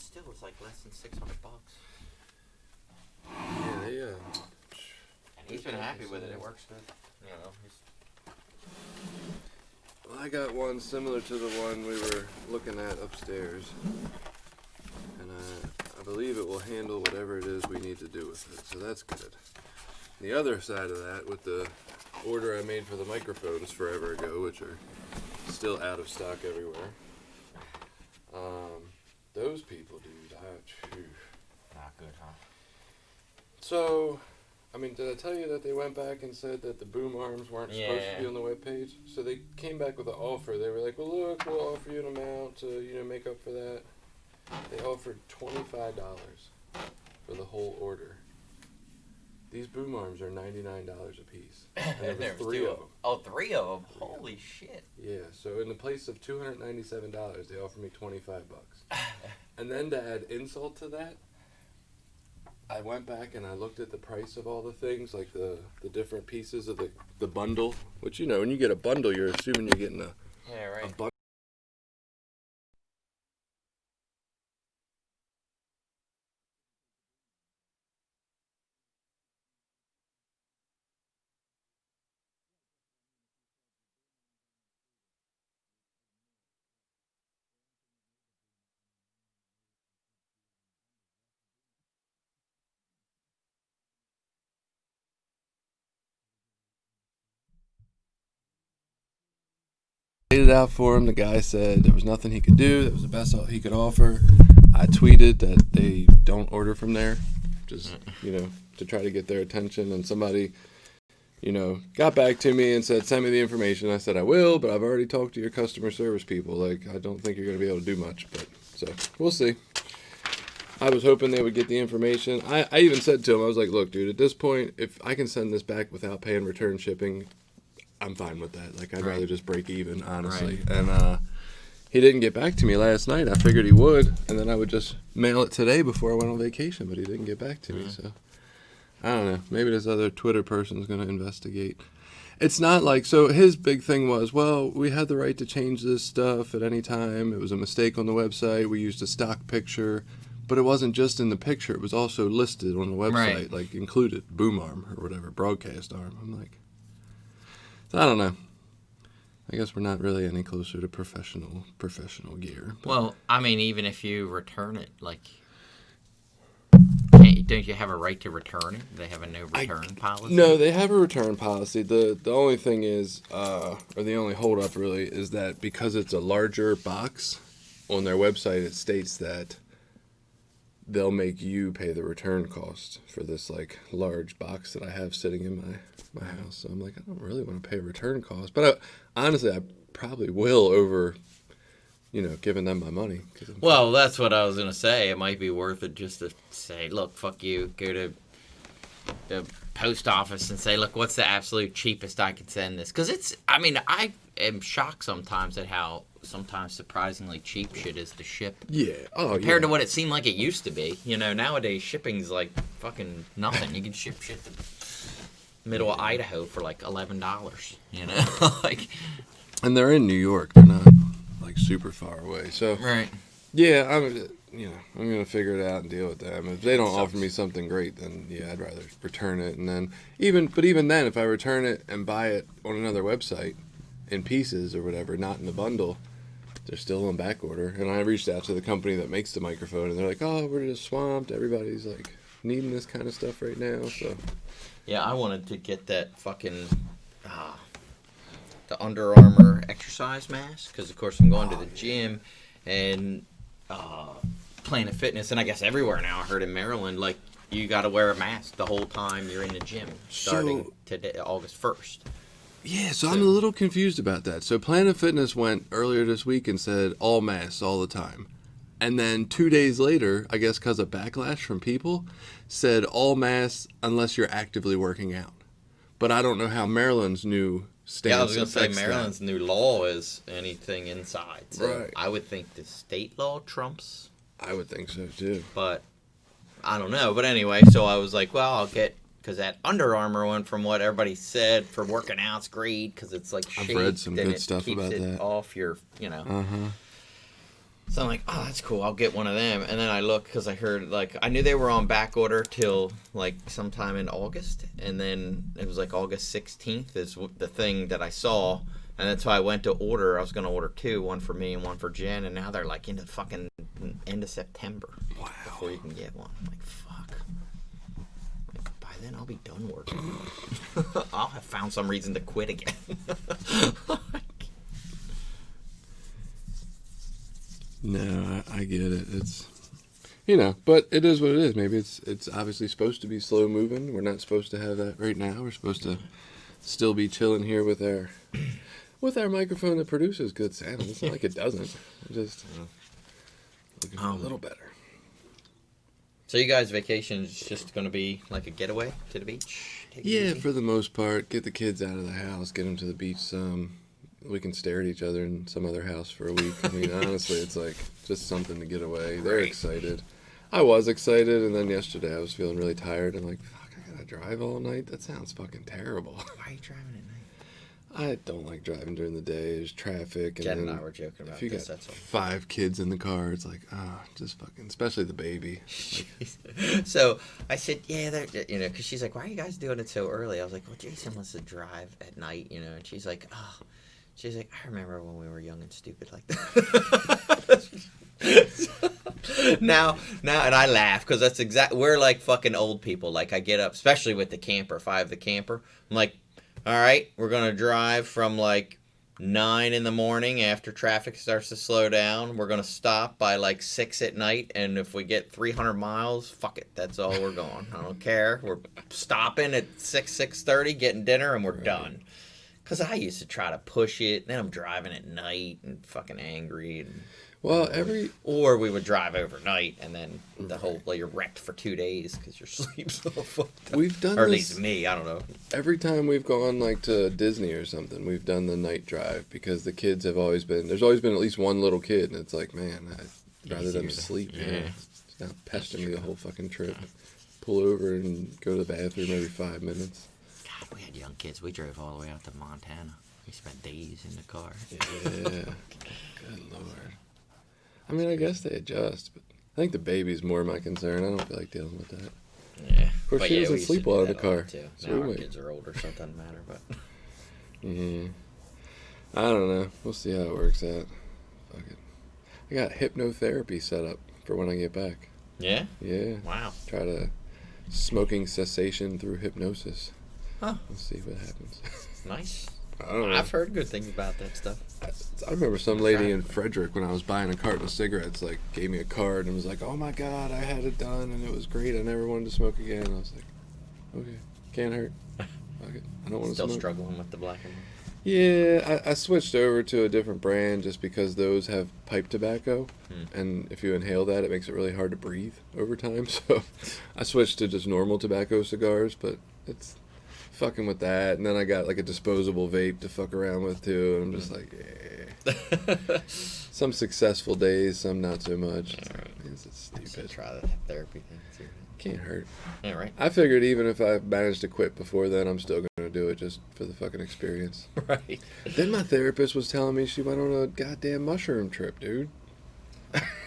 still, it's like less than $600. Yeah, And he's been happy with it. It works good. You know, Well, I got one similar to the one we were looking at upstairs. And I believe it will handle whatever it is we need to do with it. So that's good. The other side of that, with the order I made for the microphones forever ago, which are still out of stock everywhere. Those people, dude, not good, huh? So, I mean, did I tell you that they went back and said that the boom arms weren't supposed to be on the webpage? So they came back with an offer. They were like, well, look, we'll offer you an amount to, make up for that. They offered $25 for the whole order. These boom arms are $99 a piece. And there were 3 of them. Oh, 3 of them? Holy shit. Yeah, so in the place of $297, they offered me $25. And then to add insult to that, I went back and I looked at the price of all the things, like the different pieces of the bundle, which, when you get a bundle, you're assuming you're getting a bundle. Laid it out for him. The guy said there was nothing he could do. That was the best he could offer. I tweeted that they don't order from there, just to try to get their attention. And somebody, got back to me and said, "Send me the information." I said, "I will, but I've already talked to your customer service people. Like, I don't think you're going to be able to do much." But so we'll see. I was hoping they would get the information. I even said to him, I was like, "Look, dude, at this point, if I can send this back without paying return shipping, I'm fine with that. Like, I'd rather just break even, honestly." Right. And he didn't get back to me last night. I figured he would, and then I would just mail it today before I went on vacation, but he didn't get back to me, so I don't know. Maybe this other Twitter person's going to investigate. It's not like, so his big thing was, well, we had the right to change this stuff at any time. It was a mistake on the website. We used a stock picture, but it wasn't just in the picture. It was also listed on the website, like included, boom arm or whatever, broadcast arm. I'm like, I don't know. I guess we're not really any closer to professional gear. But. Well, I mean, even if you return it, like, don't you have a right to return it? They have a no return policy? No, they have a return policy. The only thing is, or the only holdup really, is that because it's a larger box, on their website it states that they'll make you pay the return cost for this, like, large box that I have sitting in my house. So I'm like, I don't really want to pay return costs. But honestly, I probably will over, giving them my money. Well, that's what I was going to say. It might be worth it just to say, look, fuck you. Go to the post office and say, look, what's the absolute cheapest I could send this? Because I am shocked sometimes at how sometimes surprisingly cheap shit is to ship. Yeah. Oh, compared to what it seemed like it used to be. Nowadays shipping's like fucking nothing. You can ship shit to middle of Idaho for like $11. Like. And they're in New York. They're not like super far away. So. Right. Yeah, I'm gonna figure it out and deal with them. If they don't offer me something great, then yeah, I'd rather return it. And then even then, if I return it and buy it on another website in pieces or whatever, not in the bundle, they're still on back order. And I reached out to the company that makes the microphone, and they're like, "Oh, we're just swamped. Everybody's like needing this kind of stuff right now." So. Yeah, I wanted to get that fucking the Under Armour exercise mask because, of course, I'm going to the gym and Planet Fitness, and I guess everywhere now. I heard in Maryland, like, you got to wear a mask the whole time you're in the gym, starting today, August 1st. Yeah, so I'm a little confused about that. So Planet Fitness went earlier this week and said all masks all the time. And then 2 days later, I guess because of backlash from people, said all masks unless you're actively working out. But I don't know how Maryland's new stance. Yeah, I was going to say Maryland's new law is anything inside. So right. I would think the state law trumps. I would think so too. But I don't know. But anyway, so I was like, well, I'll get, because that Under Armour one, from what everybody said, for working out's great because it's like shaped. I've read some good stuff about that. Off your, Uh-huh. So I'm like, oh, that's cool. I'll get one of them. And then I look because I heard, like, I knew they were on back order till, like, sometime in August. And then it was, like, August 16th is the thing that I saw. And that's why I went to order. I was going to order 2, one for me and one for Jen. And now they're, like, into fucking end of September. Wow. Before you can get one. I'm like, fuck. Like, by then I'll be done working. I'll have found some reason to quit again. No, I get it. It's, you know, but it is what it is. Maybe it's obviously supposed to be slow moving. We're not supposed to have that right now. We're supposed to still be chilling here with our microphone that produces good sound. It's not like it doesn't. It's just looking for a little better. So you guys' vacation is just going to be like a getaway to the beach? Take it easy? For the most part, get the kids out of the house, get them to the beach some. We can stare at each other in some other house for a week. I mean, honestly, it's like just something to get away. They're excited. I was excited, and then yesterday I was feeling really tired. I'm like, fuck, I gotta drive all night? That sounds fucking terrible. Why are you driving at night? I don't like driving during the day. There's traffic. And Jen and then I were joking about if you this, got that's all. 5 kids in the car, it's like, just fucking, especially the baby. Like, So I said, yeah, you know, because she's like, why are you guys doing it so early? I was like, well, Jason wants to drive at night, you know, and she's like, oh. She's like, I remember when we were young and stupid like that. now, and I laugh because that's we're like fucking old people. Like I get up, especially with the camper, if I have the camper. I'm like, all right, we're going to drive from like 9 in the morning after traffic starts to slow down. We're going to stop by like 6 at night. And if we get 300 miles, fuck it. That's all we're going. I don't care. We're stopping at 6:30, getting dinner, and we're done. Because I used to try to push it, then I'm driving at night and fucking angry. And, well, or we would drive overnight and then the whole, like, you're wrecked for 2 days because your sleep's all fucked up. We've done or at this, least me, I don't know. every time we've gone like to Disney or something, we've done the night drive because the kids have always been, there's always been at least one little kid, and it's like, man, I'd rather them sleep. Yeah. You know? It's not pestering me the whole fucking trip. Pull over and go to the bathroom every 5 minutes. God, we had young kids. We drove all the way out to Montana. We spent days in the car. Yeah. Good Lord. I mean, I guess they adjust, but I think the baby's more my concern. I don't feel like dealing with that. Yeah. Of course, But she yeah, doesn't we used sleep to do well in that the a lot, car. too. So Now we our might- kids are older, so it doesn't matter. But Yeah. I don't know. We'll see how it works out. Fuck it. I got hypnotherapy set up for when I get back. yeah? Yeah. Wow. Try to smoking cessation through hypnosis. Huh. Let's see what happens. Nice. I don't know. I've heard good things about that stuff. I remember some lady in Frederick when I was buying a carton of cigarettes, like, gave me a card and was like, oh my God, I had it done and it was great. I never wanted to smoke again. I was like, okay, can't hurt. Fuck it. I don't want to Still smoke. struggling with the black and white. Yeah, I switched over to a different brand just because those have pipe tobacco, and if you inhale that, it makes it really hard to breathe over time. So I switched to just normal tobacco cigars, but it's fucking with that. And then I got like a disposable vape to fuck around with too, and I'm just like, yeah. Some successful days, some not so much. It's stupid. Try the therapy thing too. Can't hurt. Yeah, right. I figured even if I managed to quit before then, I'm still going to do it just for the fucking experience. Right. Then my therapist was telling me she went on a goddamn mushroom trip, dude.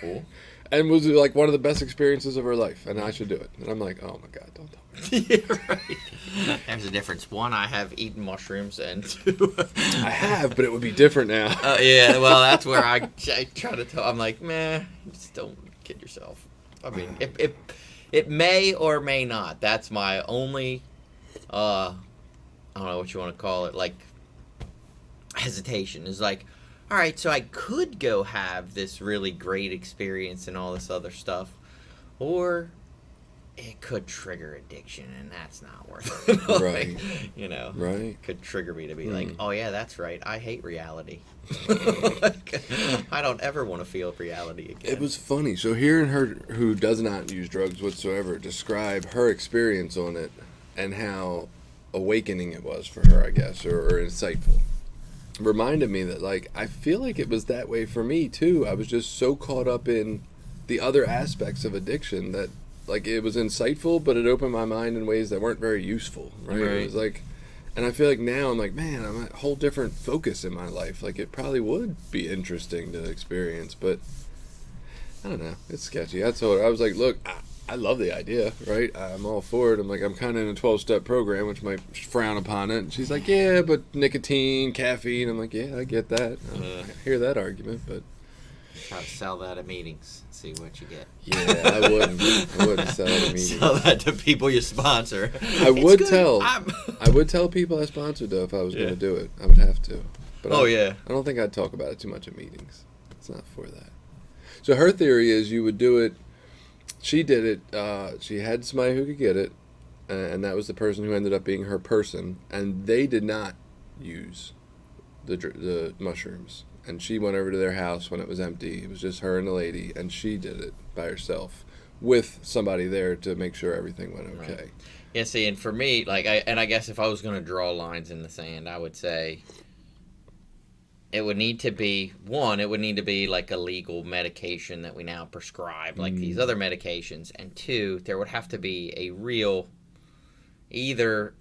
Cool. And was like one of the best experiences of her life, and I should do it. And I'm like, oh my God, don't tell me. Yeah, right. There's a difference. One, I have eaten mushrooms, and 2, I have, but it would be different now. yeah, well, that's where I try to tell. I'm like, man, just don't kid yourself. I mean, it may or may not. That's my only, I don't know what you want to call it, like, hesitation. Is like, all right, so I could go have this really great experience and all this other stuff, or it could trigger addiction, and that's not worth it. Like, Right. You know, Right. could trigger me to be like, oh yeah, that's right, I hate reality. Like, I don't ever want to feel reality again. It was funny. So hearing her, who does not use drugs whatsoever, describe her experience on it and how awakening it was for her, I guess, or insightful, reminded me that, like, I feel like it was that way for me too. I was just so caught up in the other aspects of addiction that, like, it was insightful, but it opened my mind in ways that weren't very useful, right? It was like, and I feel like now I'm like, man, I'm at a whole different focus in my life. Like, it probably would be interesting to experience, but I don't know. It's sketchy. I told her, I was like, look, I love the idea, right? I'm all for it. I'm like, I'm kind of in a 12-step program, which might frown upon it. And she's like, yeah, but nicotine, caffeine. I'm like, yeah, I get that. I hear that argument, but. Try to sell that at meetings. See what you get. Yeah, I wouldn't. I wouldn't sell it at meetings. Sell that to people you sponsor. I would tell. I would tell people I sponsored though if I was going to do it. I would have to. But I don't think I'd talk about it too much at meetings. It's not for that. So her theory is you would do it. She did it. She had somebody who could get it, and that was the person who ended up being her person. And they did not use the mushrooms. And she went over to their house when it was empty. It was just her and the lady, and she did it by herself with somebody there to make sure everything went okay. Right. Yeah, see, and for me, like, I guess if I was going to draw lines in the sand, I would say it would need to be, one, it would need to be like a legal medication that we now prescribe, like these other medications. And two, there would have to be a real, either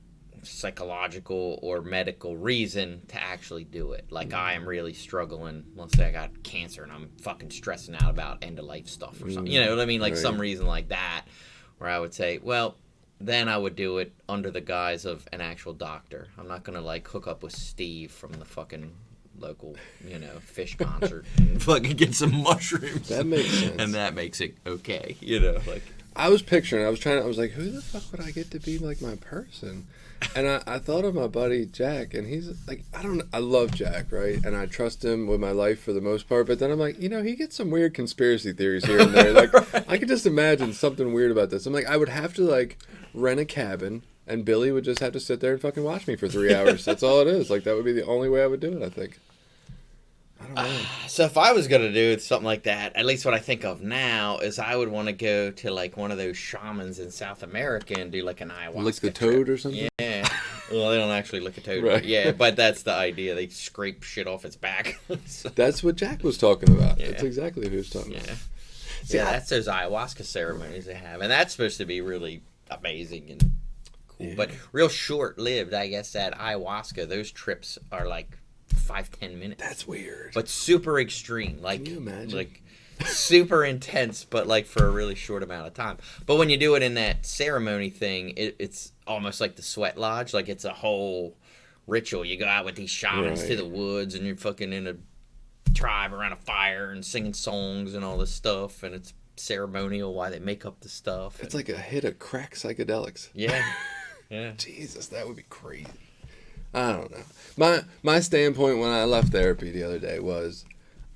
psychological or medical reason to actually do it. Like, I am really struggling. Let's say I got cancer and I'm fucking stressing out about end of life stuff or something. You know what I mean? Like some reason like that, where I would say, well, then I would do it under the guise of an actual doctor. I'm not gonna like hook up with Steve from the fucking local, fish concert and fucking get some mushrooms. That makes sense. And that makes it okay, like. I was picturing, I was like, who the fuck would I get to be like my person? And I thought of my buddy Jack, and he's like, I love Jack, right? And I trust him with my life for the most part, but then I'm like, he gets some weird conspiracy theories here and there. Like, right. I could just imagine something weird about this. I'm like, I would have to like rent a cabin, and Billy would just have to sit there and fucking watch me for 3 hours. That's all it is. Like, that would be the only way I would do it, I think. I don't know. So if I was going to do something like that, at least what I think of now is I would want to go to like one of those shamans in South America and do like an ayahuasca lick the toad trip. Or something? Yeah. Well, they don't actually lick a toad. Right. Yeah, but that's the idea. They scrape shit off its back. So, that's what Jack was talking about. Yeah. That's exactly what he was talking about. Yeah, that's those ayahuasca ceremonies they have. And that's supposed to be really amazing and cool. Yeah. But real short-lived, I guess, that ayahuasca, those trips are like 5-10 minutes. That's weird. But super extreme. Like, can you imagine? Like super intense, but like for a really short amount of time. But when you do it in that ceremony thing, it's almost like the sweat lodge. Like, it's a whole ritual. You go out with these shamans to the woods, and you're fucking in a tribe around a fire and singing songs and all this stuff, and it's ceremonial while they make up the stuff. It's like a hit of crack psychedelics. Yeah. Yeah. Jesus, that would be crazy. I don't know. My standpoint when I left therapy the other day was,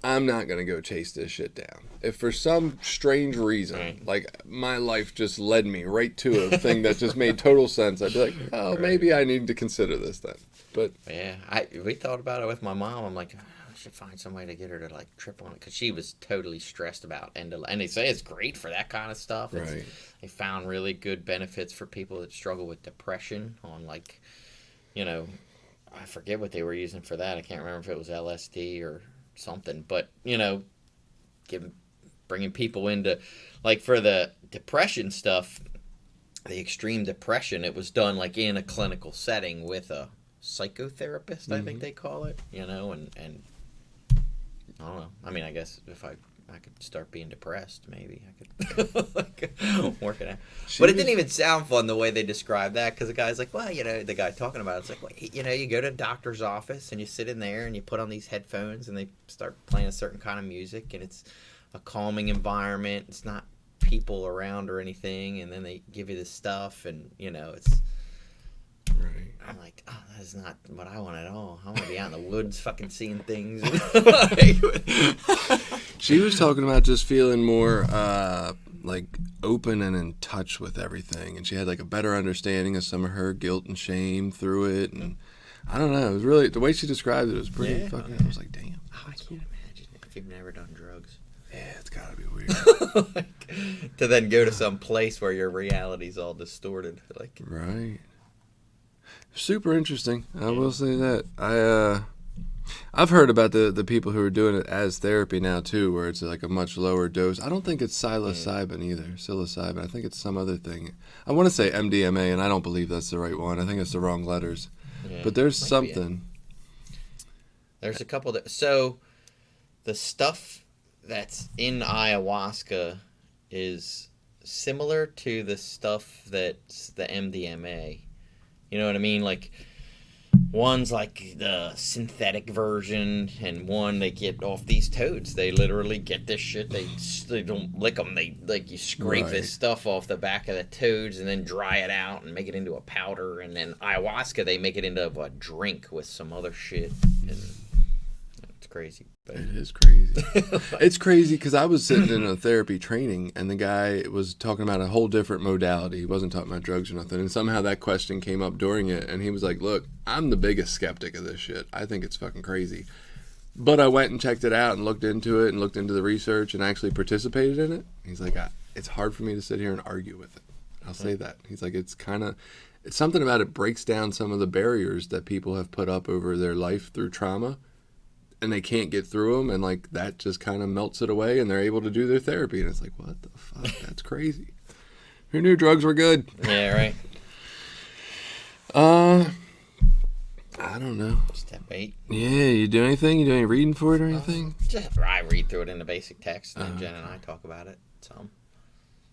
I'm not going to go chase this shit down. If for some strange reason, like, my life just led me right to a thing that just made total sense, I'd be like, oh, maybe I need to consider this then. But yeah, we thought about it with my mom. I'm like, I should find somebody to get her to like trip on it, because she was totally stressed about and they say it's great for that kind of stuff. Right. They found really good benefits for people that struggle with depression on, like, I forget what they were using for that. I can't remember if it was LSD or something, but bringing people into, like, for the depression stuff, the extreme depression, it was done like in a clinical setting with a psychotherapist, I think they call it, and I don't know. I mean, I guess if I could start being depressed, maybe I could like, work it out. But it didn't even sound fun the way they described that, because the guy's like, well, the guy talking about it's like, well, you go to a doctor's office and you sit in there and you put on these headphones and they start playing a certain kind of music, and it's a calming environment. It's not people around or anything, and then they give you this stuff, and it's. Right. I'm like, oh, that's not what I want at all. I want to be out in the woods fucking seeing things. She was talking about just feeling more like open and in touch with everything, and she had like a better understanding of some of her guilt and shame through it, and I don't know, it was really, the way she described it was pretty fucking, I was like, damn. I can't imagine if you've never done drugs. Yeah, it's gotta be weird. Like, to then go to some place where your reality's all distorted. Like, right. Super interesting. I will say that. I've heard about the people who are doing it as therapy now too, where it's like a much lower dose. I don't think it's psilocybin either. Psilocybin. I think it's some other thing. I want to say MDMA, and I don't believe that's the right one. I think it's the wrong letters. Yeah, but there's something. There's a couple so the stuff that's in ayahuasca is similar to the stuff that's the MDMA. You know what I mean? Like, one's like the synthetic version, and one they get off these toads. They literally get this shit. They don't lick them. They like you scrape Right. this stuff off the back of the toads and then dry it out and make it into a powder. And then ayahuasca, they make it into a drink with some other shit. And it's crazy. But It is crazy. It's crazy because I was sitting in a therapy training and the guy was talking about a whole different modality. He wasn't talking about drugs or nothing. And somehow that question came up during it. And he was like, look, I'm the biggest skeptic of this shit. I think it's fucking crazy. But I went and checked it out and looked into it and looked into the research and actually participated in it. He's like, it's hard for me to sit here and argue with it. I'll say that. He's like, it's something about it breaks down some of the barriers that people have put up over their life through trauma. And they can't get through them, and like that just kind of melts it away, and they're able to do their therapy. And it's like, what the fuck? That's crazy. Who knew drugs were good? yeah, right. I don't know. Step 8. Yeah, you do anything? You do any reading for it or anything? Just I read through it in the basic text, and then Jen and I talk about it. Some.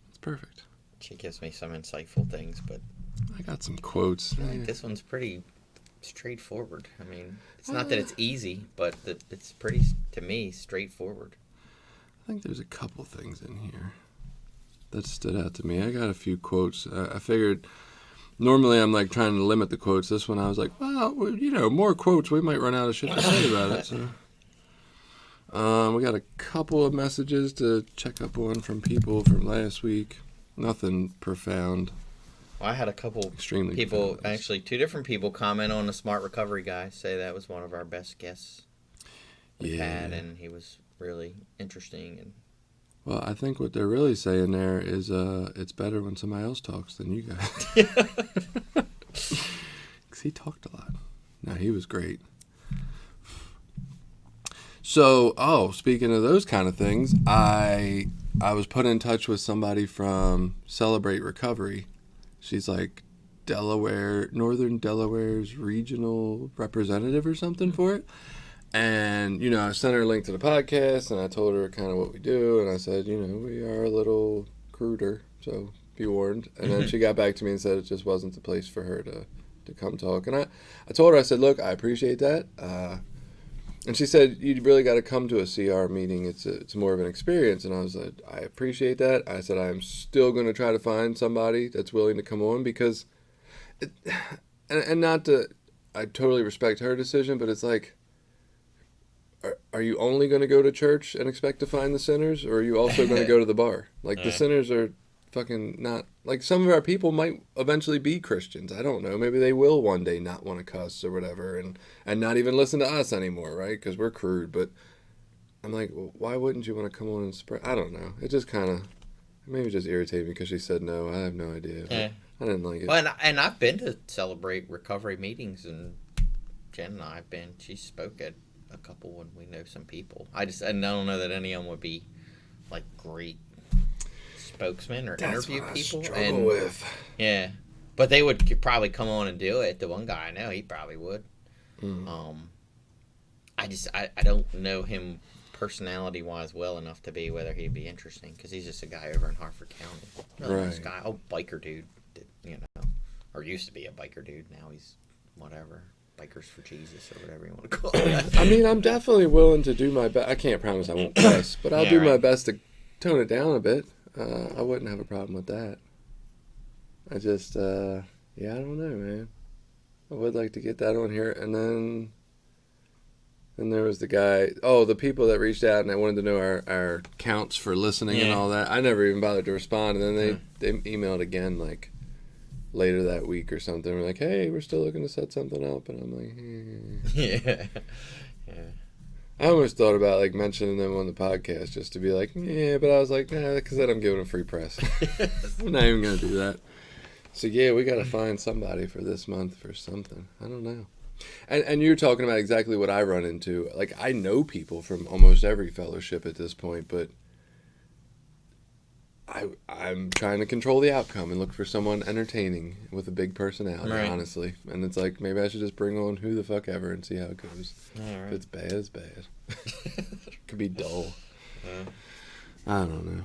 It's perfect. She gives me some insightful things, but I got some quotes. I think this one's pretty straightforward. I mean, it's not that it's easy, but it's pretty, to me, straightforward. I think there's a couple things in here that stood out to me. I got a few quotes. I figured normally I'm like trying to limit the quotes. This one I was like, well, more quotes. We might run out of shit to say about it. So, we got a couple of messages to check up on from people from last week. Nothing profound. Well, I had a couple Extremely people, profound. actually 2 different people comment on the Smart Recovery guy, say that was one of our best guests we've had, and he was really interesting. And Well, I think what they're really saying there is it's better when somebody else talks than you guys. Because he talked a lot. No, he was great. So, speaking of those kind of things, I was put in touch with somebody from Celebrate Recovery. She's like Northern Delaware's regional representative or something for it. And, I sent her a link to the podcast, and I told her kind of what we do, and I said, we are a little cruder, so be warned. And then she got back to me and said it just wasn't the place for her to come talk. And I told her, I said, look, I appreciate that. And she said, you really got to come to a CR meeting. It's more of an experience. And I was like, I appreciate that. I said, I'm still going to try to find somebody that's willing to come on because, and not to, I totally respect her decision, but it's like, are you only going to go to church and expect to find the sinners? Or are you also going to go to the bar? Like, the sinners are fucking not, like, some of our people might eventually be Christians. I don't know. Maybe they will one day not want to cuss or whatever and not even listen to us anymore, right? Because we're crude. But I'm like, well, why wouldn't you want to come on and spread? I don't know. It just kind of, maybe just irritated me because she said no. I have no idea. Yeah. I didn't like it. Well, and I've been to Celebrate Recovery meetings, and Jen and I have been. She spoke at a couple when we know some people. I don't know that any of them would be like great spokesmen or interview people. Struggle with. Yeah, but they would probably come on and do it. The one guy I know, he probably would. I don't know him personality wise well enough to be whether he'd be interesting, because he's just a guy over in Hartford County. Really nice guy, biker dude, or used to be a biker dude. Now he's whatever. Bikers for Jesus or whatever you want to call it. I mean, I'm definitely willing to do my best. I can't promise I won't cuss, but I'll do my best to tone it down a bit. I wouldn't have a problem with that. I just, I don't know, man. I would like to get that on here. And then there was the guy, the people that reached out and I wanted to know our counts for listening and all that. I never even bothered to respond. And then they emailed again, like, later that week or something. We're like, hey, we're still looking to set something up. And I'm like, Yeah. I almost thought about like mentioning them on the podcast just to be like, yeah, but I was like, nah, because then I'm giving them free press. I'm not even going to do that. So yeah, we got to find somebody for this month for something. I don't know. And you're talking about exactly what I run into. Like, I know people from almost every fellowship at this point, but I'm trying to control the outcome and look for someone entertaining with a big personality, honestly. And it's like, maybe I should just bring on who the fuck ever and see how it goes. If it's bad, it's bad. It could be dull. I don't know.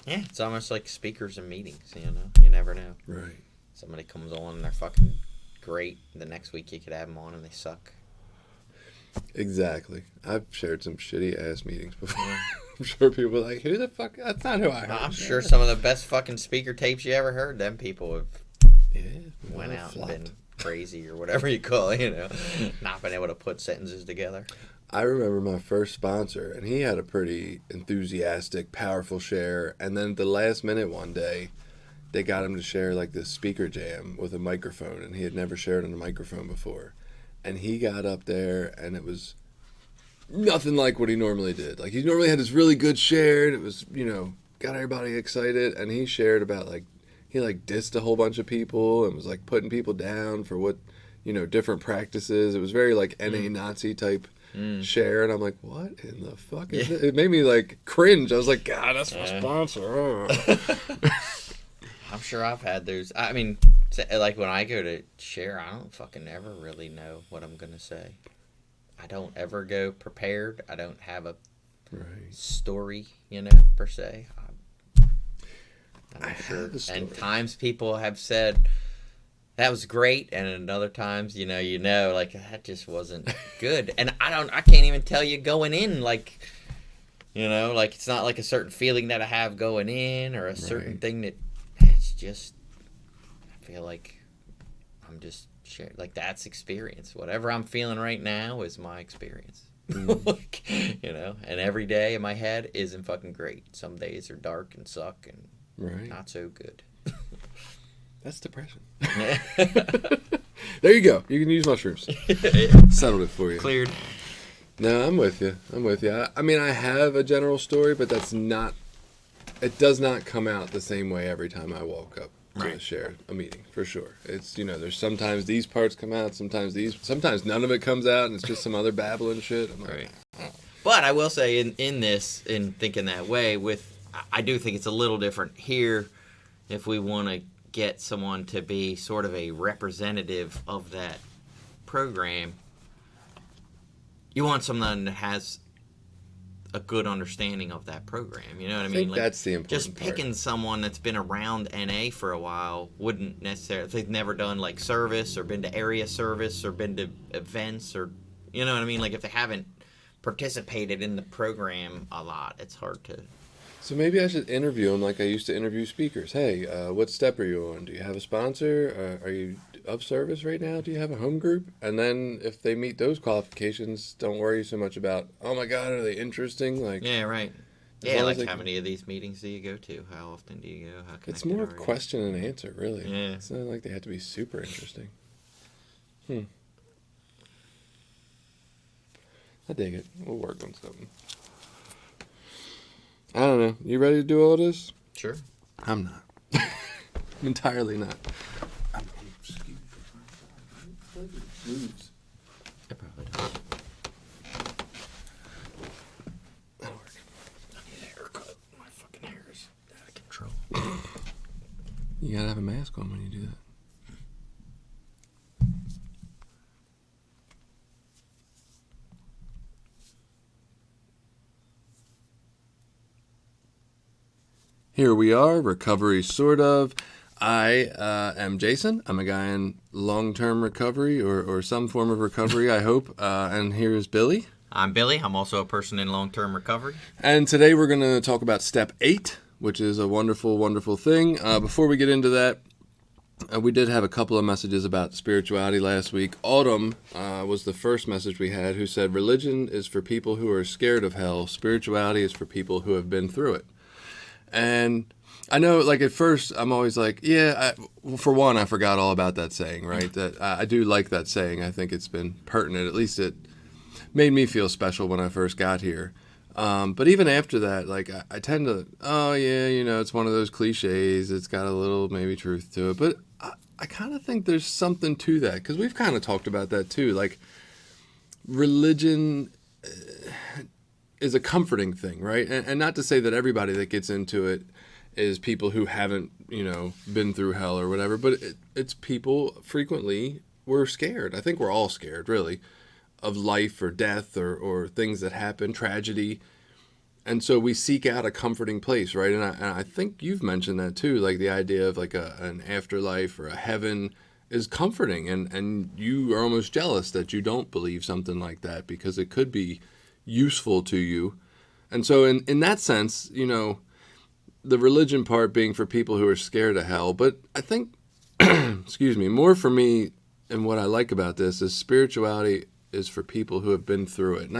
Yeah, it's almost like speakers and meetings, you know? You never know. Right. Somebody comes on and they're fucking great. The next week you could have them on and they suck. Exactly. I've shared some shitty ass meetings before. I'm sure people are like, who the fuck? That's not who I heard. I'm sure some of the best fucking speaker tapes you ever heard, them people have went out and been crazy or whatever you call it, you know? Not been able to put sentences together. I remember my first sponsor, and he had a pretty enthusiastic, powerful share. And then at the last minute one day, they got him to share like this speaker jam with a microphone, and he had never shared on a microphone before. And he got up there, and it was nothing like what he normally did. Like, he normally had this really good share, and it was, you know, got everybody excited. And he shared about, like, he, like, dissed a whole bunch of people and was, like, putting people down for what, you know, different practices. It was very, like, NA Nazi type share. And I'm like, what in the fuck is it? It made me, like, cringe. I was like, God, that's my sponsor. I'm sure I've had those. I mean, like when I go to share, I don't fucking ever really know what I'm going to say. I don't ever go prepared. I don't have a story, you know, per se. I'm not sure. And times people have said, that was great. And in other times, you know, like that just wasn't good. And I can't even tell you going in, like, you know, like it's not like a certain feeling that I have going in or a certain thing that it's just, I feel like I'm just sharing, like that's experience. Whatever I'm feeling right now is my experience. Like, you know, and every day in my head isn't fucking great. Some days are dark and suck and not so good. That's depression. There you go. You can use mushrooms. Settled it for you. Cleared. No, I'm with you. I mean, I have a general story, but that's not, it does not come out the same way every time I walk up to share a meeting, for sure. It's, you know, there's sometimes these parts come out, sometimes none of it comes out, and it's just some other babbling shit. I'm like, But I will say in this, in thinking that way, I do think it's a little different here if we want to get someone to be sort of a representative of that program. You want someone that has a good understanding of that program. You know what I mean? I think like, that's the important just picking part. someone that's been around NA for a while wouldn't necessarily, if they've never done like service or been to area service or been to events or, you know what I mean? Like if they haven't participated in the program a lot, it's hard to. So maybe I should interview them like I used to interview speakers. Hey, what step are you on? Do you have a sponsor? Are you of service right now? Do you have a home group? And then if they meet those qualifications, don't worry so much about, oh my God, are they interesting? Like, yeah, right. Yeah, like how many of these meetings do you go to? How often do you go? How it's more question and answer, really. Yeah. It's not like they have to be super interesting. I dig it. We'll work on something. I don't know. You ready to do all this? Sure. I'm not. I'm entirely not. It probably does. That'll work. I need a haircut. My fucking hair is out of control. You gotta have a mask on when you do that. Here we are, recovery sort of. I am Jason. I'm a guy in long-term recovery or some form of recovery, I hope. And here's Billy. I'm Billy. I'm also a person in long-term recovery. And today we're going to talk about step 8, which is a wonderful, wonderful thing. Before we get into that, we did have a couple of messages about spirituality last week. Autumn was the first message we had, who said, religion is for people who are scared of hell. Spirituality is for people who have been through it. And I know, like, at first, I'm always like, for one, I forgot all about that saying, right? That I do like that saying. I think it's been pertinent. At least it made me feel special when I first got here. But even after that, like, I tend to, it's one of those cliches. It's got a little maybe truth to it. But I kind of think there's something to that, because we've kind of talked about that too. Like, religion is a comforting thing, right? And not to say that everybody that gets into it is people who haven't, been through hell or whatever, but it's people frequently, we're scared. I think we're all scared, really, of life or death or things that happen, tragedy. And so we seek out a comforting place, right? And I think you've mentioned that too, like the idea of like an afterlife or a heaven is comforting, and you are almost jealous that you don't believe something like that because it could be useful to you. And so in that sense, you know, the religion part being for people who are scared of hell, but I think, excuse me, more for me and what I like about this is spirituality is for people who have been through it. And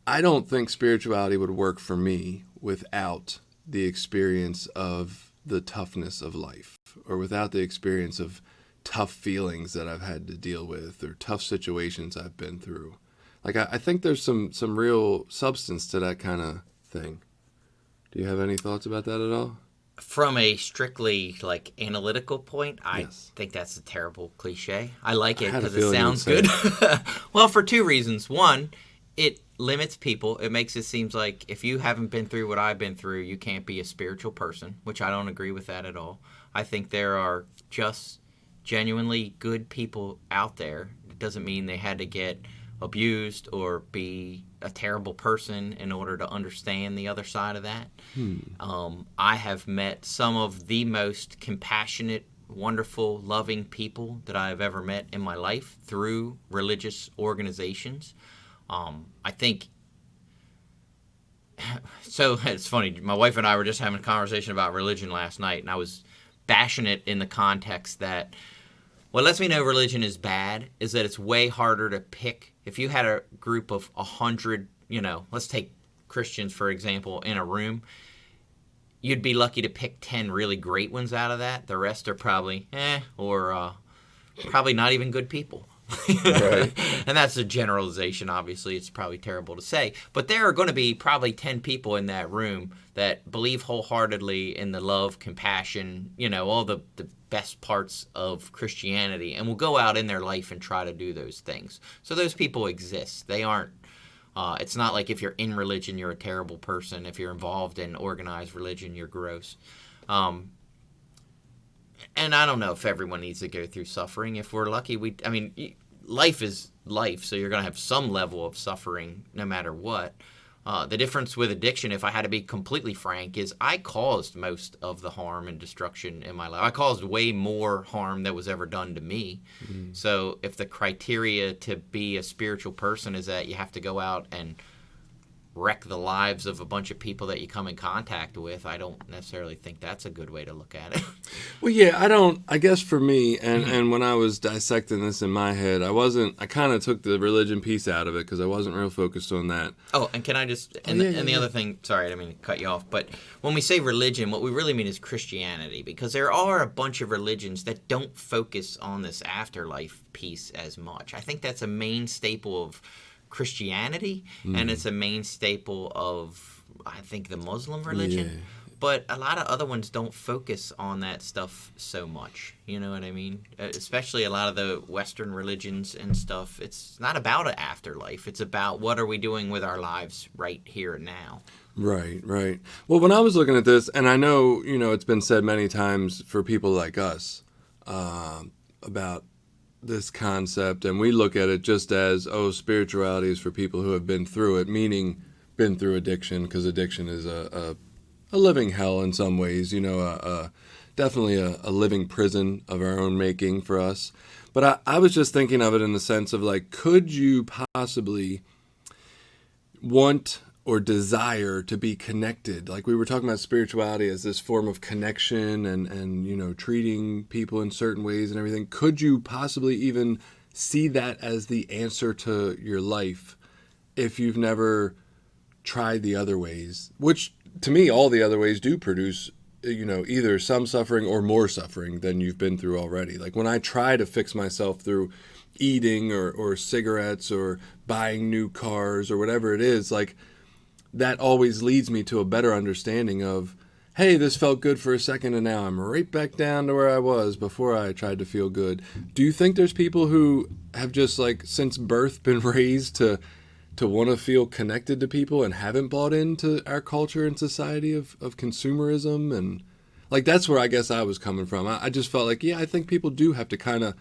I don't think spirituality would work for me without the experience of the toughness of life, or without the experience of tough feelings that I've had to deal with, or tough situations I've been through. Like, I think there's some real substance to that kind of thing. Do you have any thoughts about that at all? From a strictly like analytical point, I Yes. think that's a terrible cliche. I like I it had a because it feeling you would sounds say good. Well, for two reasons. One, it limits people. It makes it seem like if you haven't been through what I've been through, you can't be a spiritual person, which I don't agree with that at all. I think there are just genuinely good people out there. It doesn't mean they had to get abused or be a terrible person in order to understand the other side of that. I have met some of the most compassionate, wonderful, loving people that I've ever met in my life through religious organizations. I think so. It's funny. My wife and I were just having a conversation about religion last night, and I was bashing it in the context that what lets me know religion is bad is that it's way harder to pick. If you had a group of 100, let's take Christians, for example, in a room, you'd be lucky to pick 10 really great ones out of that. The rest are probably or probably not even good people. Right. And that's a generalization, obviously. It's probably terrible to say. But there are going to be probably 10 people in that room that believe wholeheartedly in the love, compassion, all the best parts of Christianity, and will go out in their life and try to do those things. So those people exist. They aren't it's not like if you're in religion, you're a terrible person. If you're involved in organized religion, you're gross. And I don't know if everyone needs to go through suffering. If we're lucky, life is life, so you're going to have some level of suffering no matter what. The difference with addiction, if I had to be completely frank, is I caused most of the harm and destruction in my life. I caused way more harm that was ever done to me. Mm-hmm. So if the criteria to be a spiritual person is that you have to go out and wreck the lives of a bunch of people that you come in contact with, I don't necessarily think that's a good way to look at it. Well, yeah, I guess for me, and when I was dissecting this in my head, I kind of took the religion piece out of it because I wasn't real focused on that. Oh, and can I just, the other thing, sorry, I didn't mean to cut you off, but when we say religion, what we really mean is Christianity, because there are a bunch of religions that don't focus on this afterlife piece as much. I think that's a main staple of Christianity, and it's a main staple of, I think, the Muslim religion. Yeah. But a lot of other ones don't focus on that stuff so much. You know what I mean? Especially a lot of the Western religions and stuff. It's not about an afterlife. It's about what are we doing with our lives right here and now. Right. Well, when I was looking at this, and I know, it's been said many times for people like us about this concept, and we look at it just as, spirituality is for people who have been through it, meaning been through addiction, because addiction is a living hell in some ways, definitely a living prison of our own making for us. But I was just thinking of it in the sense of, like, could you possibly want or desire to be connected? Like, we were talking about spirituality as this form of connection and treating people in certain ways and everything. Could you possibly even see that as the answer to your life if you've never tried the other ways? Which, to me, all the other ways do produce, either some suffering or more suffering than you've been through already. Like, when I try to fix myself through eating or cigarettes or buying new cars or whatever it is, like, that always leads me to a better understanding of, hey, this felt good for a second and now I'm right back down to where I was before I tried to feel good. Do you think there's people who have just, like, since birth been raised to want to feel connected to people and haven't bought into our culture and society of consumerism? And, like, that's where I guess I was coming from. I just felt like, I think people do have to kind of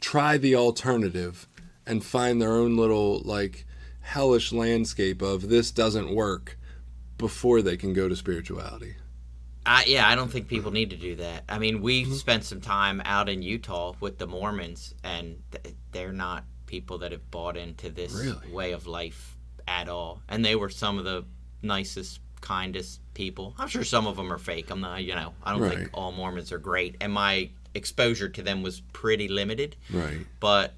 try the alternative and find their own little, like, hellish landscape of this doesn't work before they can go to spirituality. I don't think people need to do that. I mean, we spent some time out in Utah with the Mormons, and they're not people that have bought into this Really? way of life at all. And they were some of the nicest, kindest people. I'm sure some of them are fake. I'm not, I don't think all Mormons are great. And my exposure to them was pretty limited. Right. But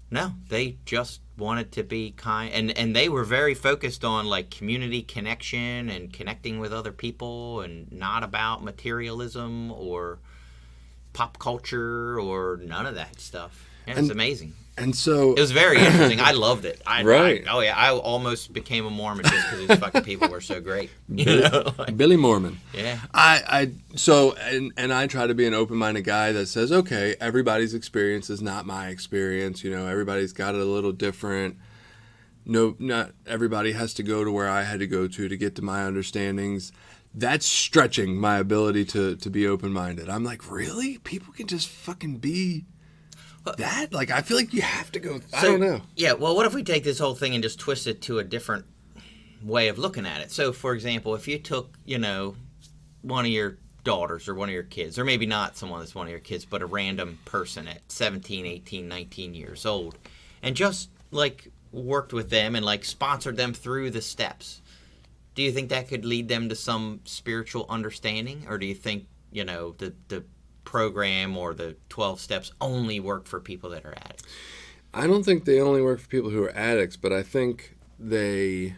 no, they just wanted to be kind, and they were very focused on like community connection and connecting with other people, and not about materialism or pop culture or none of that stuff. Yeah, it's amazing. And so it was very interesting. I loved it. Right. I almost became a Mormon just because these fucking people were so great. Billy Mormon. Yeah. I try to be an open-minded guy that says, okay, everybody's experience is not my experience. Everybody's got it a little different. No, not everybody has to go to where I had to go to get to my understandings. That's stretching my ability to be open-minded. I'm like, really? People can just fucking be that? Like, I feel like you have to go. I don't know. Yeah, well, what if we take this whole thing and just twist it to a different way of looking at it? So, for example, if you took, one of your daughters or one of your kids, or maybe not someone that's one of your kids, but a random person at 17, 18, 19 years old, and just, like, worked with them and, like, sponsored them through the steps, do you think that could lead them to some spiritual understanding? Or do you think, the program or the 12 steps only work for people that are addicts? I don't think they only work for people who are addicts, but I think they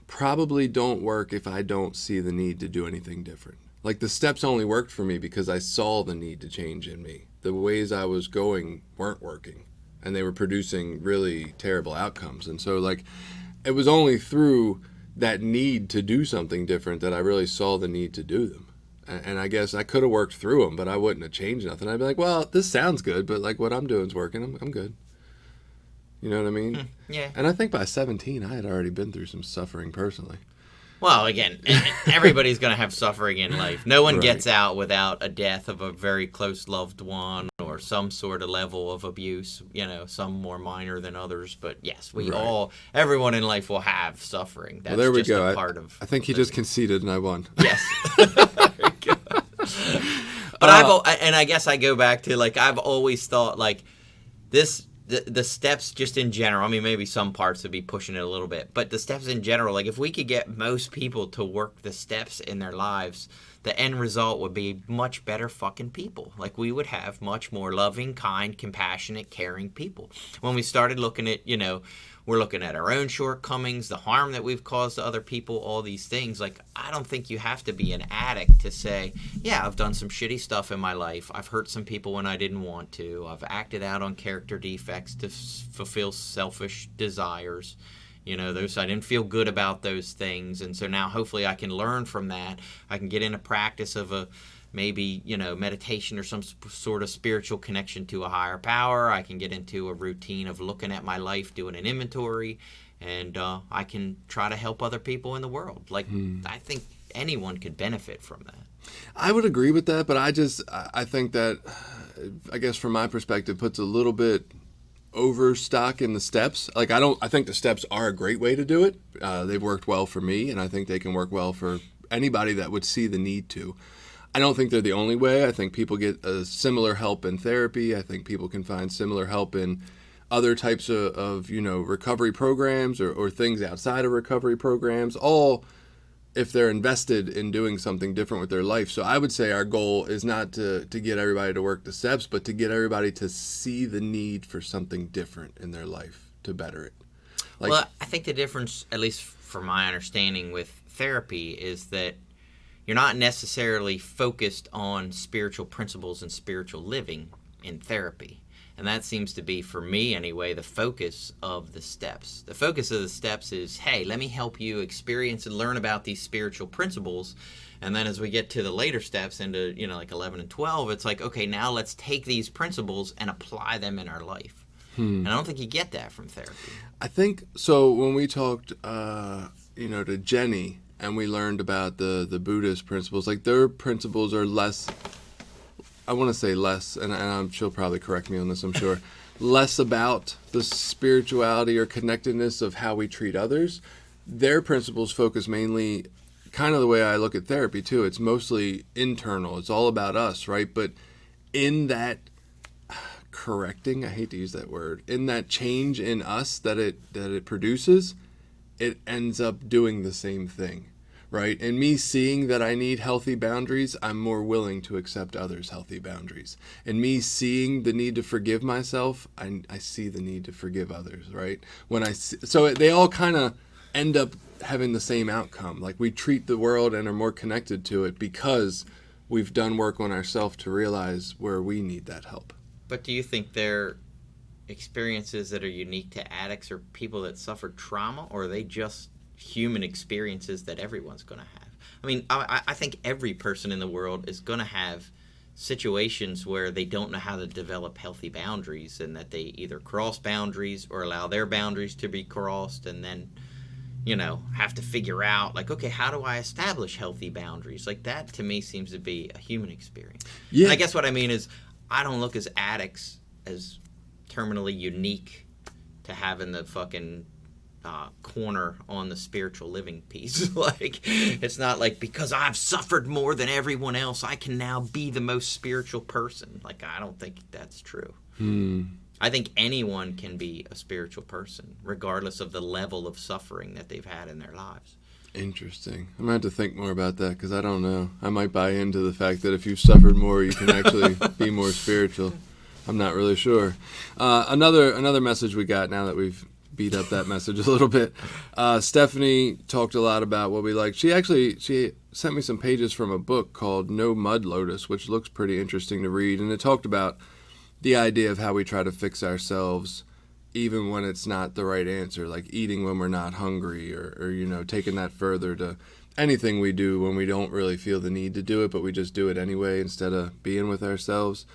probably don't work if I don't see the need to do anything different. Like, the steps only worked for me because I saw the need to change in me. The ways I was going weren't working, and they were producing really terrible outcomes. And so, like, it was only through that need to do something different that I really saw the need to do them. And I guess I could have worked through them, but I wouldn't have changed nothing. I'd be like, well, this sounds good, but like what I'm doing is working. I'm good. You know what I mean? Yeah. And I think by 17, I had already been through some suffering personally. Well, again, everybody's going to have suffering in life. No one Right. gets out without a death of a very close loved one or some sort of level of abuse, some more minor than others. But yes, everyone in life will have suffering. That's there we just go. a part of I think he just conceded and I won. Yes. There we go. But I guess I go back to, like, I've always thought, like, the steps just in general, I mean, maybe some parts would be pushing it a little bit, but the steps in general, like, if we could get most people to work the steps in their lives, the end result would be much better fucking people. Like, we would have much more loving, kind, compassionate, caring people. When we started looking at, we're looking at our own shortcomings, the harm that we've caused to other people, all these things. Like, I don't think you have to be an addict to say, yeah, I've done some shitty stuff in my life. I've hurt some people when I didn't want to. I've acted out on character defects to fulfill selfish desires. Those, I didn't feel good about those things. And so now hopefully I can learn from that. I can get into practice of maybe meditation or some sort of spiritual connection to a higher power. I can get into a routine of looking at my life, doing an inventory, and I can try to help other people in the world. Like, I think anyone could benefit from that. I would agree with that, but I think that, I guess from my perspective, puts a little bit overstock in the steps. Like, I think the steps are a great way to do it. They've worked well for me, and I think they can work well for anybody that would see the need to. I don't think they're the only way. I think people get similar help in therapy. I think people can find similar help in other types of recovery programs or things outside of recovery programs, all if they're invested in doing something different with their life. So I would say our goal is not to get everybody to work the steps, but to get everybody to see the need for something different in their life to better it. Well, I think the difference, at least from my understanding with therapy, is that you're not necessarily focused on spiritual principles and spiritual living in therapy. And that seems to be, for me anyway, the focus of the steps. The focus of the steps is, hey, let me help you experience and learn about these spiritual principles. And then as we get to the later steps into, like 11 and 12, it's like, okay, now let's take these principles and apply them in our life. And I don't think you get that from therapy. I think, so when we talked, to Jenny, and we learned about the Buddhist principles, like their principles are less, I want to say less, and she'll probably correct me on this, I'm sure. less about the spirituality or connectedness of how we treat others. Their principles focus mainly, kind of the way I look at therapy too. It's mostly internal. It's all about us, right? But in that correcting, I hate to use that word, in that change in us that it produces, it ends up doing the same thing, right? And me seeing that I need healthy boundaries, I'm more willing to accept others' healthy boundaries. And me seeing the need to forgive myself, I see the need to forgive others, right? So they all kind of end up having the same outcome. Like, we treat the world and are more connected to it because we've done work on ourselves to realize where we need that help. But do you think they're experiences that are unique to addicts or people that suffered trauma, or are they just human experiences that everyone's going to have? I mean, I think every person in the world is going to have situations where they don't know how to develop healthy boundaries, and that they either cross boundaries or allow their boundaries to be crossed, and then, you know, have to figure out, like, okay, how do I establish healthy boundaries? Like, that to me seems to be a human experience. Yeah. And I guess what I mean is, I don't look as addicts as terminally unique to having the fucking corner on the spiritual living piece. Like, it's not like because I've suffered more than everyone else, I can now be the most spiritual person. Like, I don't think that's true. I think anyone can be a spiritual person, regardless of the level of suffering that they've had in their lives. Interesting. I'm going to have to think more about that, because I don't know. I might buy into the fact that if you've suffered more, you can actually be more spiritual. I'm not really sure. Another message we got, now that we've beat up that message a little bit. Stephanie talked a lot about what we like. She sent me some pages from a book called No Mud Lotus, which looks pretty interesting to read. And it talked about the idea of how we try to fix ourselves even when it's not the right answer, like eating when we're not hungry, or you know, taking that further to anything we do when we don't really feel the need to do it, but we just do it anyway instead of being with ourselves.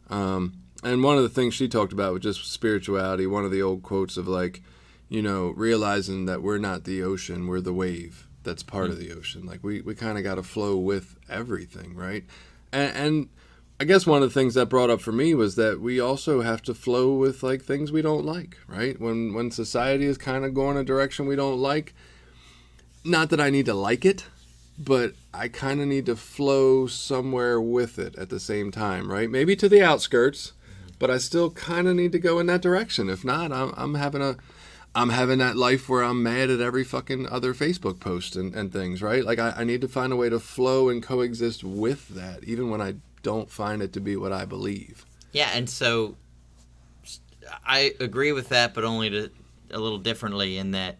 And one of the things she talked about was just spirituality. One of the old quotes of, like, you know, realizing that we're not the ocean, we're the wave that's part of the ocean. Like, we kind of got to flow with everything, right? And I guess one of the things that brought up for me was that we also have to flow with, like, things we don't like, right? When society is kind of going a direction we don't like, not that I need to like it, but I kind of need to flow somewhere with it at the same time, right? Maybe to the outskirts, but I still kind of need to go in that direction. If not, I'm having that life where I'm mad at every fucking other Facebook post and things, right? Like, I need to find a way to flow and coexist with that, even when I don't find it to be what I believe. Yeah, and so I agree with that, but only a little differently, in that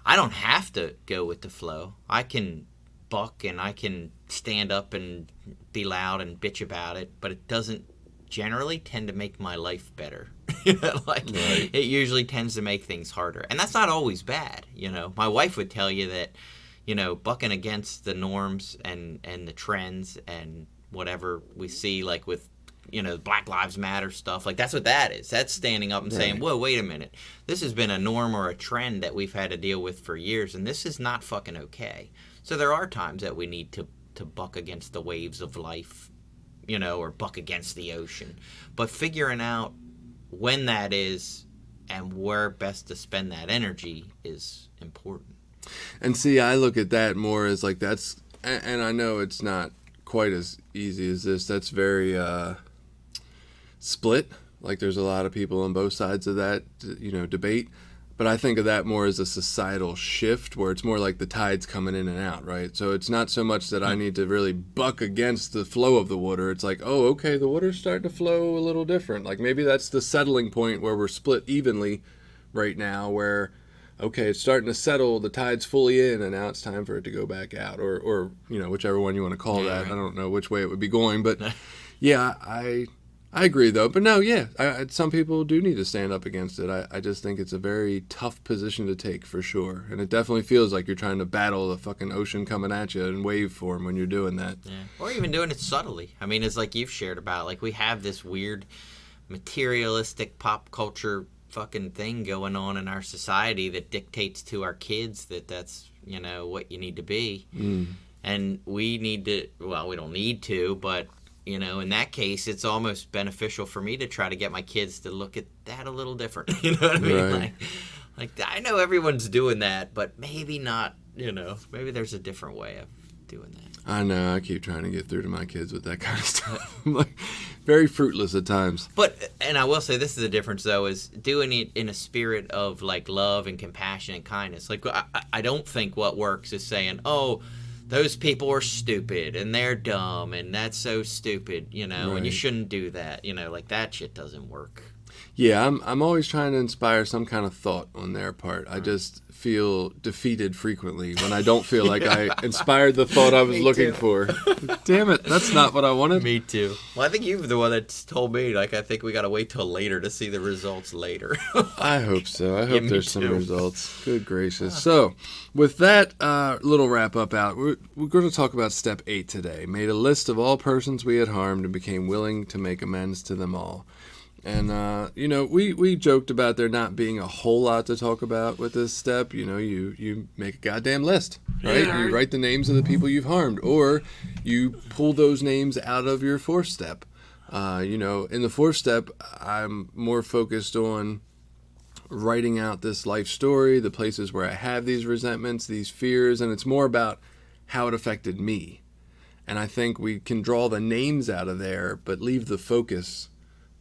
I don't have to go with the flow. I can buck and I can stand up and be loud and bitch about it, but it doesn't generally tend to make my life better. Right. It usually tends to make things harder, and that's not always bad. You know, my wife would tell you that, you know, bucking against the norms and the trends and whatever we see, like with, you know, Black Lives Matter stuff, like, that's what that is. That's standing up and saying, whoa, wait a minute, this has been a norm or a trend that we've had to deal with for years, and this is not fucking okay. So there are times that we need to buck against the waves of life, you know, or buck against the ocean. But figuring out when that is and where best to spend that energy is important. And see, I look at that more as, like, that's, and I know it's not quite as easy as this. That's very split. Like, there's a lot of people on both sides of that, you know, debate. But I think of that more as a societal shift, where it's more like the tide's coming in and out, right? So it's not so much that I need to really buck against the flow of the water. It's like, oh, okay, the water's starting to flow a little different. Like, maybe that's the settling point where we're split evenly right now, where, okay, it's starting to settle, the tide's fully in, and now it's time for it to go back out, or you know, whichever one you want to call that. Right. I don't know which way it would be going, but yeah, I agree, though. But no, yeah, some people do need to stand up against it. I just think it's a very tough position to take, for sure. And it definitely feels like you're trying to battle the fucking ocean coming at you in wave form when you're doing that. Yeah. Or even doing it subtly. I mean, it's like you've shared about, like, we have this weird materialistic pop culture fucking thing going on in our society that dictates to our kids that that's, you know, what you need to be. And we need to, well, we don't need to, but You know, in that case, it's almost beneficial for me to try to get my kids to look at that a little different. You know what I mean? Right. Like I know everyone's doing that, but maybe not. You know, maybe there's a different way of doing that. I know. I keep trying to get through to my kids with that kind of stuff. I'm like, very fruitless at times. But, and I will say this is the difference, though, is doing it in a spirit of, like, love and compassion and kindness. Like, I don't think what works is saying, oh, those people are stupid and they're dumb and that's so stupid, you know, and you shouldn't do that. You know, like, that shit doesn't work. Yeah, I'm always trying to inspire some kind of thought on their part. I just feel defeated frequently when I don't feel like I inspired the thought I was looking for. Damn it, that's not what I wanted. Me too. Well, I think you're the one that's told me, like, I think we got to wait till later to see the results later. I hope so. I hope me there's some too. results. Good gracious. So, with that little wrap-up out, we're going to talk about step 8 today. Made a list of all persons we had harmed and became willing to make amends to them all. And, you know, we joked about there not being a whole lot to talk about with this step. You know, you make a goddamn list, right? Yeah. You write the names of the people you've harmed, or you pull those names out of your 4th step. You know, in the 4th step, I'm more focused on writing out this life story, the places where I have these resentments, these fears, and it's more about how it affected me. And I think we can draw the names out of there, but leave the focus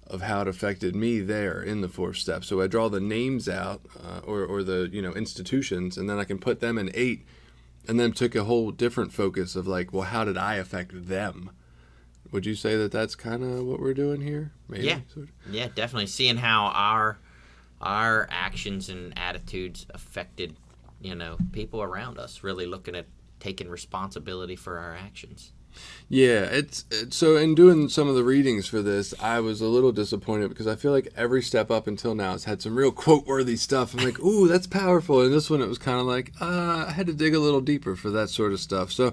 of how it affected me there in the 4th step. So I draw the names out, or the, you know, institutions, and then I can put them in 8, and then took a whole different focus of like, well, how did I affect them? Would you say that that's kind of what we're doing here? Maybe? Yeah. Yeah, definitely. Seeing how our actions and attitudes affected, you know, people around us, really looking at taking responsibility for our actions. Yeah, it's so in doing some of the readings for this, I was a little disappointed because I feel like every step up until now has had some real quote-worthy stuff. I'm like, ooh, that's powerful. And this one, it was kind of like, I had to dig a little deeper for that sort of stuff. So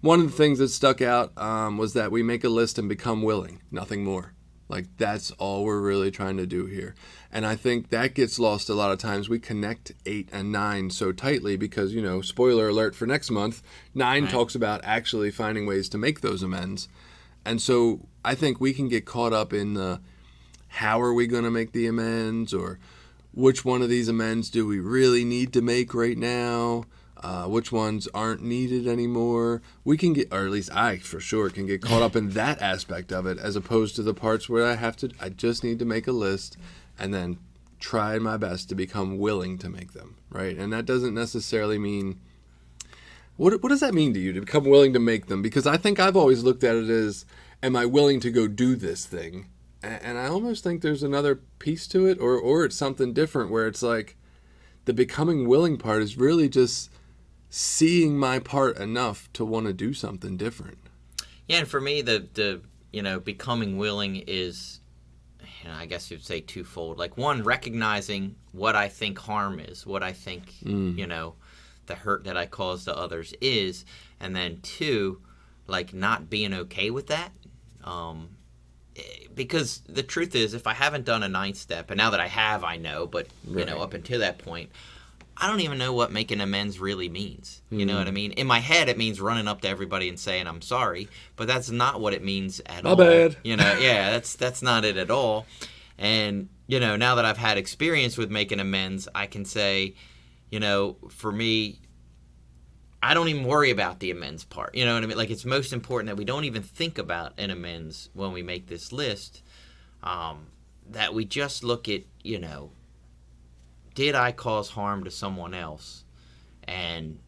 one of the things that stuck out was that we make a list and become willing, nothing more. Like, that's all we're really trying to do here. And I think that gets lost a lot of times. We connect 8 and 9 so tightly because, you know, spoiler alert for next month, 9 talks about actually finding ways to make those amends. And so I think we can get caught up in the how are we going to make the amends, or which one of these amends do we really need to make right now? Which ones aren't needed anymore. We can get, or at least I for sure can get caught up in that aspect of it, as opposed to the parts where I just need to make a list and then try my best to become willing to make them, right? And that doesn't necessarily mean, what does that mean to you, to become willing to make them? Because I think I've always looked at it as, am I willing to go do this thing? And I almost think there's another piece to it, or it's something different where it's like, the becoming willing part is really just seeing my part enough to want to do something different. Yeah, and for me, the you know, becoming willing is, you know, I guess you'd say twofold. Like, one, recognizing what I think harm is, what I think, you know, the hurt that I cause to others is, and then 2, like, not being okay with that. Because the truth is, if I haven't done a 9th step, and now that I have, I know, but, you know, up until that point, I don't even know what making amends really means. You know what I mean? In my head, it means running up to everybody and saying I'm sorry, but that's not what it means at all. My bad. You know, yeah, that's not it at all. And, you know, now that I've had experience with making amends, I can say, you know, for me, I don't even worry about the amends part. You know what I mean? Like, it's most important that we don't even think about an amends when we make this list, that we just look at, you know, did I cause harm to someone else? And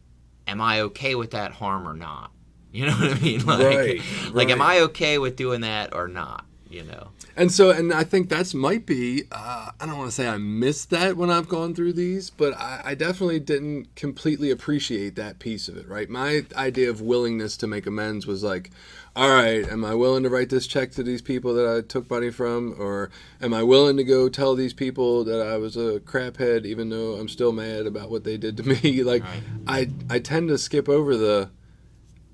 am I okay with that harm or not? You know what I mean? Like, like, am I okay with doing that or not? You know? And I think that's might be, I don't want to say I missed that when I've gone through these, but I definitely didn't completely appreciate that piece of it, right? My idea of willingness to make amends was like, all right, am I willing to write this check to these people that I took money from? Or am I willing to go tell these people that I was a craphead even though I'm still mad about what they did to me? Like, I tend to skip over the,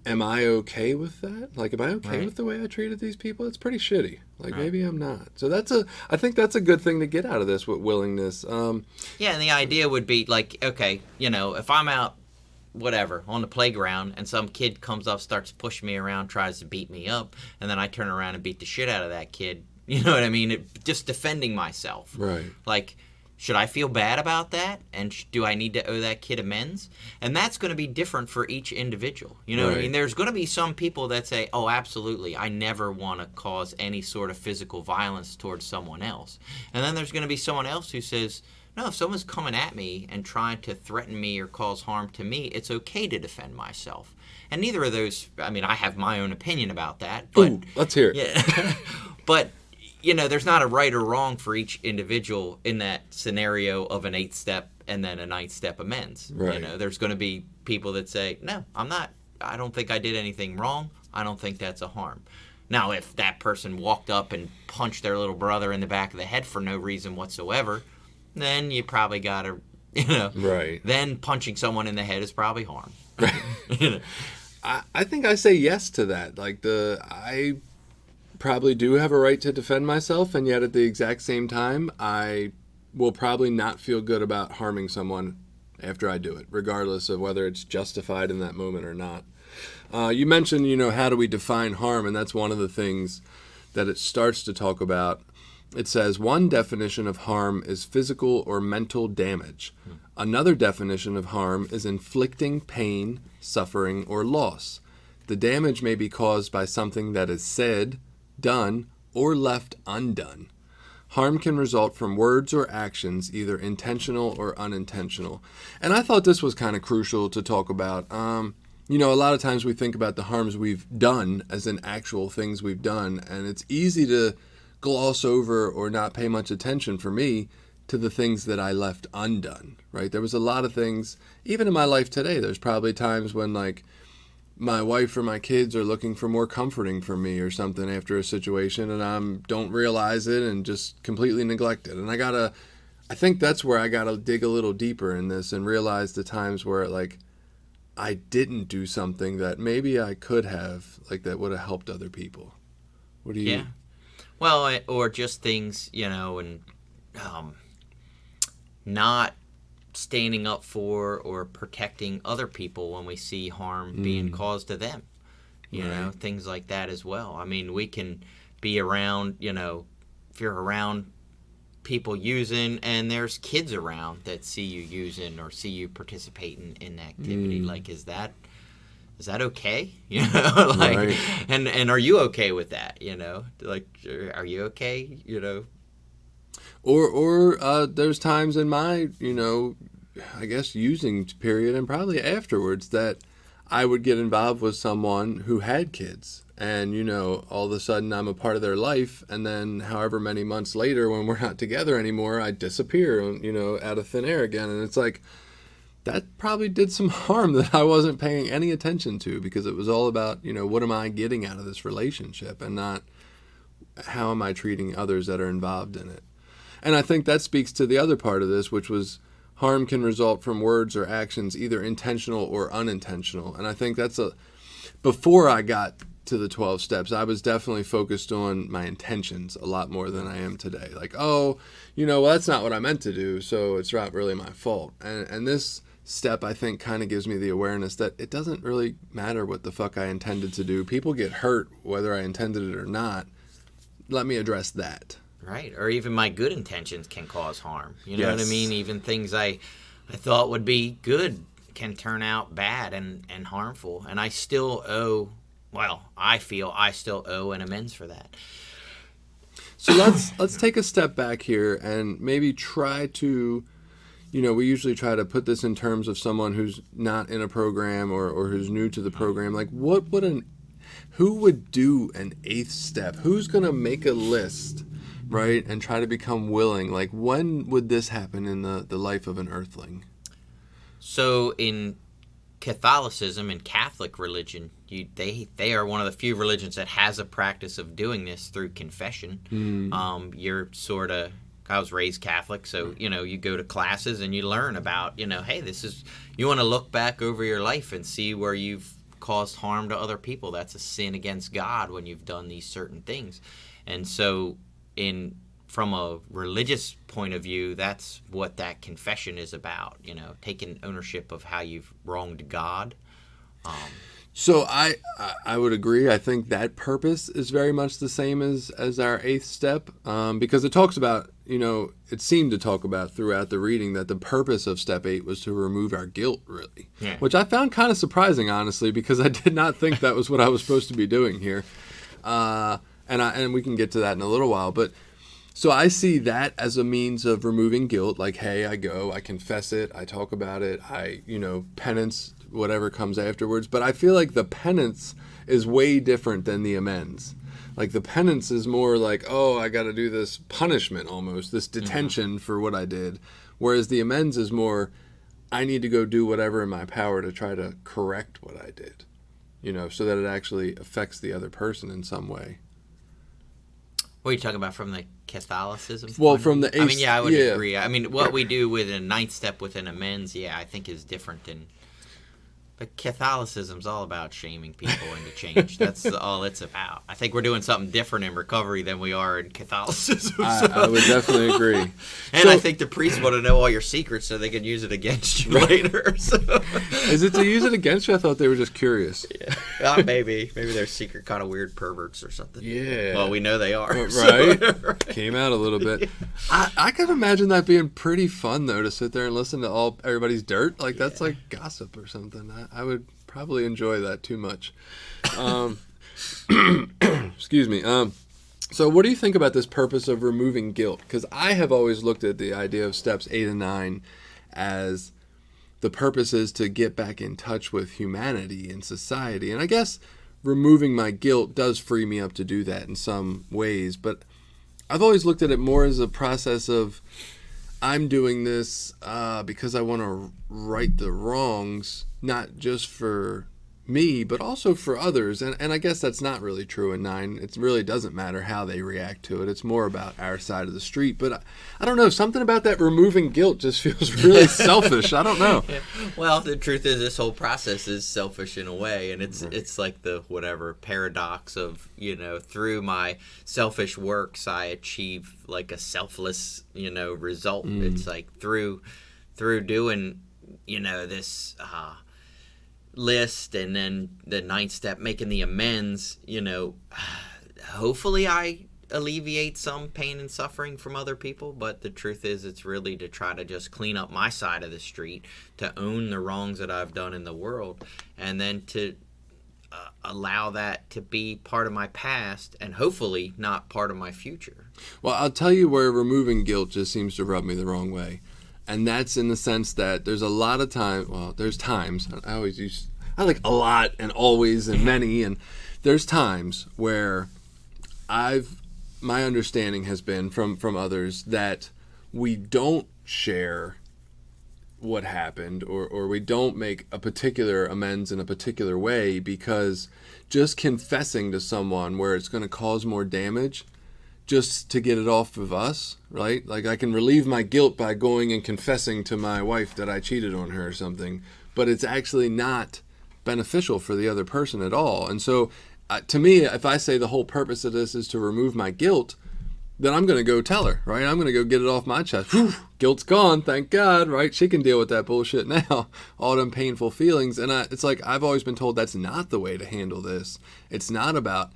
am I okay with that? Like, am I okay with the way I treated these people? It's pretty shitty. Like, maybe I'm not. So I think that's a good thing to get out of this with willingness. Yeah, and the idea would be like, okay, you know, if I'm out whatever, on the playground, and some kid comes up, starts pushing me around, tries to beat me up, and then I turn around and beat the shit out of that kid. You know what I mean? Just defending myself. Right. Like, should I feel bad about that? And do I need to owe that kid amends? And that's going to be different for each individual. You know what I mean? There's going to be some people that say, oh, absolutely, I never want to cause any sort of physical violence towards someone else. And then there's going to be someone else who says, no, if someone's coming at me and trying to threaten me or cause harm to me, it's okay to defend myself. And neither of those, I mean, I have my own opinion about that. But, ooh, let's hear it. Yeah, but, you know, there's not a right or wrong for each individual in that scenario of an 8-step and then a 9-step amends. Right. You know, there's going to be people that say, no, I don't think I did anything wrong. I don't think that's a harm. Now, if that person walked up and punched their little brother in the back of the head for no reason whatsoever, then you probably got to, you know. Right. Then punching someone in the head is probably harm. You know? I think I say yes to that. Like, I probably do have a right to defend myself, and yet at the exact same time, I will probably not feel good about harming someone after I do it, regardless of whether it's justified in that moment or not. You mentioned, you know, how do we define harm, and that's one of the things that it starts to talk about. It says, one definition of harm is physical or mental damage. Another definition of harm is inflicting pain, suffering, or loss. The damage may be caused by something that is said, done, or left undone. Harm can result from words or actions, either intentional or unintentional. And I thought this was kind of crucial to talk about. You know, a lot of times we think about the harms we've done as in actual things we've done, and it's easy to gloss over or not pay much attention, for me, to the things that I left undone, right? There was a lot of things, even in my life today, there's probably times when, like, my wife or my kids are looking for more comforting from me or something after a situation, and I don't realize it and just completely neglect it. And I think that's where I gotta dig a little deeper in this and realize the times where, like, I didn't do something that maybe I could have, like, that would have helped other people. What do you... Yeah. Well, or just things, you know, and not standing up for or protecting other people when we see harm being caused to them. You know, things like that as well. I mean, we can be around, you know, if you're around people using and there's kids around that see you using or see you participating in activity, like, is that okay? You know, like, and are you okay with that? You know, like, are you okay? You know, or there's times in my, you know, I guess using period and probably afterwards that I would get involved with someone who had kids, and, you know, all of a sudden I'm a part of their life, and then however many months later when we're not together anymore, I disappear, you know, out of thin air again, and it's like, that probably did some harm that I wasn't paying any attention to, because it was all about, you know, what am I getting out of this relationship and not how am I treating others that are involved in it. And I think that speaks to the other part of this, which was harm can result from words or actions, either intentional or unintentional. And I think before I got to the 12 steps, I was definitely focused on my intentions a lot more than I am today. Like, oh, you know, well, that's not what I meant to do, so it's not really my fault. And this step, I think, kind of gives me the awareness that it doesn't really matter what the fuck I intended to do. People get hurt whether I intended it or not. Let me address that. Right. Or even my good intentions can cause harm. You know what I mean? Even things I thought would be good can turn out bad and harmful. And I still I feel I still owe an amends for that. So let's take a step back here and maybe try to, you know, we usually try to put this in terms of someone who's not in a program or who's new to the program. Like, who would do an 8th step? Who's going to make a list, right, and try to become willing? Like, when would this happen in the life of an earthling? So in Catholicism and Catholic religion, they are one of the few religions that has a practice of doing this through confession. You're sort of, I was raised Catholic, so, you know, you go to classes and you learn about, you know, hey, you want to look back over your life and see where you've caused harm to other people. That's a sin against God when you've done these certain things. And so from a religious point of view, that's what that confession is about. Taking ownership of how you've wronged God. So I would agree. I think that purpose is very much the same as our eighth step, because it talks about, it seemed to talk about throughout the reading that the purpose of step 8 was to remove our guilt, really, which I found kind of surprising, honestly, because I did not think that was what I was supposed to be doing here, and we can get to that in a little while, but. So I see that as a means of removing guilt, like, hey, I go, I confess it, I talk about it, I, penance, whatever comes afterwards. But I feel like the penance is way different than the amends. Like the penance is more like, oh, I got to do this punishment almost, this detention for what I did. Whereas the amends is more, I need to go do whatever in my power to try to correct what I did, so that it actually affects the other person in some way. What are you talking about from the Catholicism? Well, from the I mean, yeah, I would agree. I mean, what we do with a ninth step with an amends, I think is different than. But Catholicism's all about shaming people into change. That's all it's about. I think we're doing something different in recovery than we are in Catholicism. I would definitely agree. And I think the priests want to know all your secrets so they can use it against you later. So. Is it to use it against you? I thought they were just curious. Yeah. Maybe they're secret kind of weird perverts or something. Yeah. Well, we know they are. Right? So. Came out a little bit. I can imagine that being pretty fun, though, to sit there and listen to everybody's dirt. Like, that's like gossip or something. I would probably enjoy that too much. Excuse me. So what do you think about this purpose of removing guilt? Because I have always looked at the idea of steps 8 and 9 as the purpose is to get back in touch with humanity and society. And I guess removing my guilt does free me up to do that in some ways. But I've always looked at it more as a process of I'm doing this because I want to right the wrongs, not just for me, but also for others. And I guess that's not really true in 9. It really doesn't matter how they react to it. It's more about our side of the street. But I don't know. Something about that removing guilt just feels really selfish. I don't know. Yeah. Well, the truth is this whole process is selfish in a way. And it's like the paradox of, through my selfish works, I achieve like a selfless, result. It's like through doing, this list and then the ninth step, making the amends, hopefully I alleviate some pain and suffering from other people. But the truth is it's really to try to just clean up my side of the street, to own the wrongs that I've done in the world, and then to allow that to be part of my past and hopefully not part of my future. Well, I'll tell you where removing guilt just seems to rub me the wrong way. And that's in the sense that there's a lot of there's times, I like a lot and always and many, and there's times where my understanding has been from others that we don't share what happened or we don't make a particular amends in a particular way because just confessing to someone where it's going to cause more damage just to get it off of us, right? Like I can relieve my guilt by going and confessing to my wife that I cheated on her or something, but it's actually not beneficial for the other person at all. And so to me, if I say the whole purpose of this is to remove my guilt, then I'm going to go tell her, right? I'm going to go get it off my chest. Whew, guilt's gone, thank God, right? She can deal with that bullshit now, all them painful feelings. And it's like I've always been told that's not the way to handle this. It's not about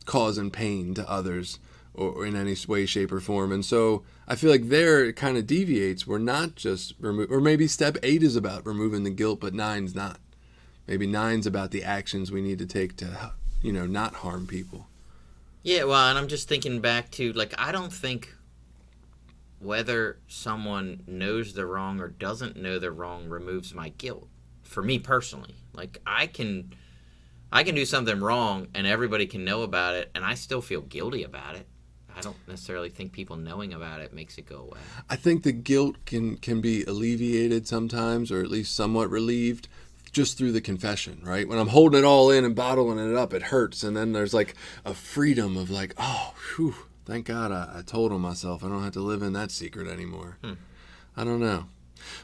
causing pain to others or in any way, shape, or form. And so I feel like there it kind of deviates. We're not just or maybe step 8 is about removing the guilt, but 9's not. Maybe 9's about the actions we need to take to, not harm people. Yeah, well, and I'm just thinking back to, I don't think whether someone knows they're wrong or doesn't know they're wrong removes my guilt. For me personally, I can do something wrong and everybody can know about it and I still feel guilty about it. I don't necessarily think people knowing about it makes it go away. I think the guilt can be alleviated sometimes, or at least somewhat relieved, just through the confession, right? When I'm holding it all in and bottling it up, it hurts. And then there's a freedom of oh, whew, thank God I told on myself. I don't have to live in that secret anymore. I don't know.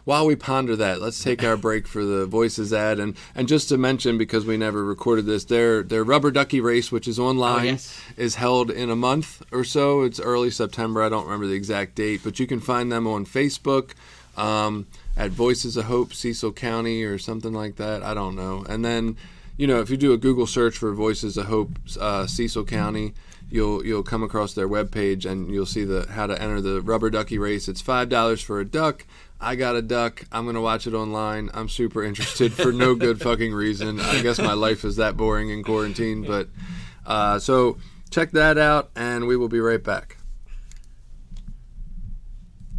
While we ponder that, let's take our break for the Voices ad. And just to mention, because we never recorded this, their Rubber Ducky race, which is online, is held in a month or so. It's early September. I don't remember the exact date, but you can find them on Facebook at Voices of Hope, Cecil County, or something like that. I don't know. And then, if you do a Google search for Voices of Hope, Cecil County, you'll come across their webpage, and you'll see how to enter the Rubber Ducky race. It's $5 for a duck. I got a duck. I'm going to watch it online. I'm super interested for no good fucking reason. I guess my life is that boring in quarantine. But so check that out, and we will be right back.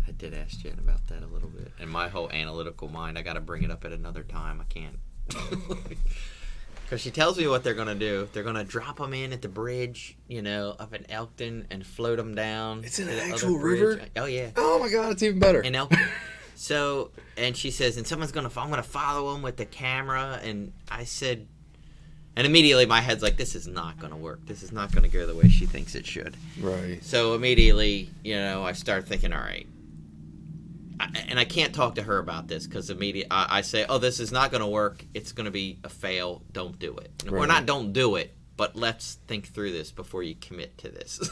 I did ask Jen about that a little bit. And my whole analytical mind, I got to bring it up at another time. I can't. Because she tells me what they're going to do. They're going to drop them in at the bridge, up in Elkton and float them down. It's in an actual river? Oh, yeah. Oh, my God. It's even better. In Elkton. So, and she says, and I'm going to follow them with the camera. And I said, and immediately my head's like, this is not going to work. This is not going to go the way she thinks it should. Right. So immediately, I start thinking, all right. And I can't talk to her about this because immediately I say, oh, this is not going to work. It's going to be a fail. Don't do it. Right. Or not don't do it, but let's think through this before you commit to this.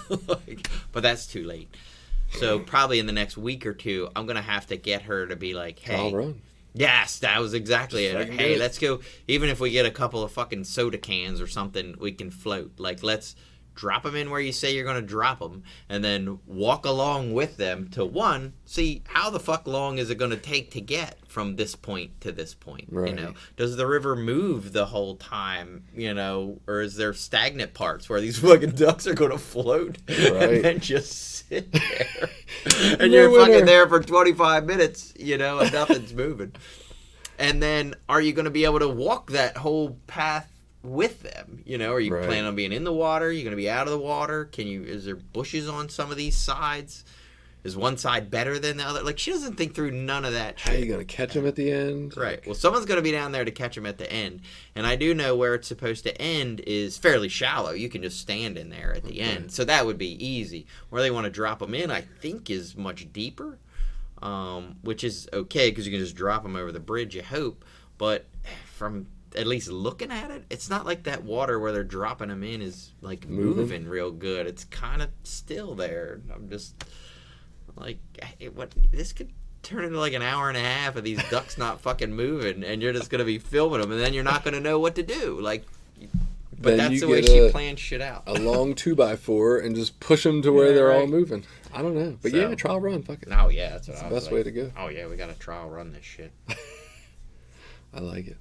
But that's too late. So probably in the next week or two, I'm going to have to get her to be like, hey. I'll run. Yes, that was exactly it. Hey, let's go. Even if we get a couple of fucking soda cans or something, we can float. Like, let's drop them in where you say you're going to drop them, and then walk along with them to see how the fuck long is it going to take to get from this point to this point. Right. Does the river move the whole time, or is there stagnant parts where these fucking ducks are going to float and then just sit there and you're fucking there for 25 minutes, and nothing's moving. And then are you going to be able to walk that whole path with them? Are you planning on being in the water? Are you going to be out of the water? Is there bushes on some of these sides? Is one side better than the other? Like, she doesn't think through none of that shit. How are you going to catch them at the end? Right. Well, someone's going to be down there to catch them at the end. And I do know where it's supposed to end is fairly shallow. You can just stand in there at the end. So that would be easy. Where they want to drop them in, I think, is much deeper, which is okay because you can just drop them over the bridge, you hope. But from at least looking at it, it's not like that water where they're dropping them in is like moving real good. It's kind of still there. I'm just like, hey, this could turn into like an hour and a half of these ducks not fucking moving, and you're just gonna be filming them, and then you're not gonna know what to do. Like, but that's the way she plans shit out. A long 2x4 and just push them to where they're all moving. I don't know, but trial run, fuck it. Oh yeah, that's what I was the best way to go. Oh yeah, we got to trial run this shit. I like it.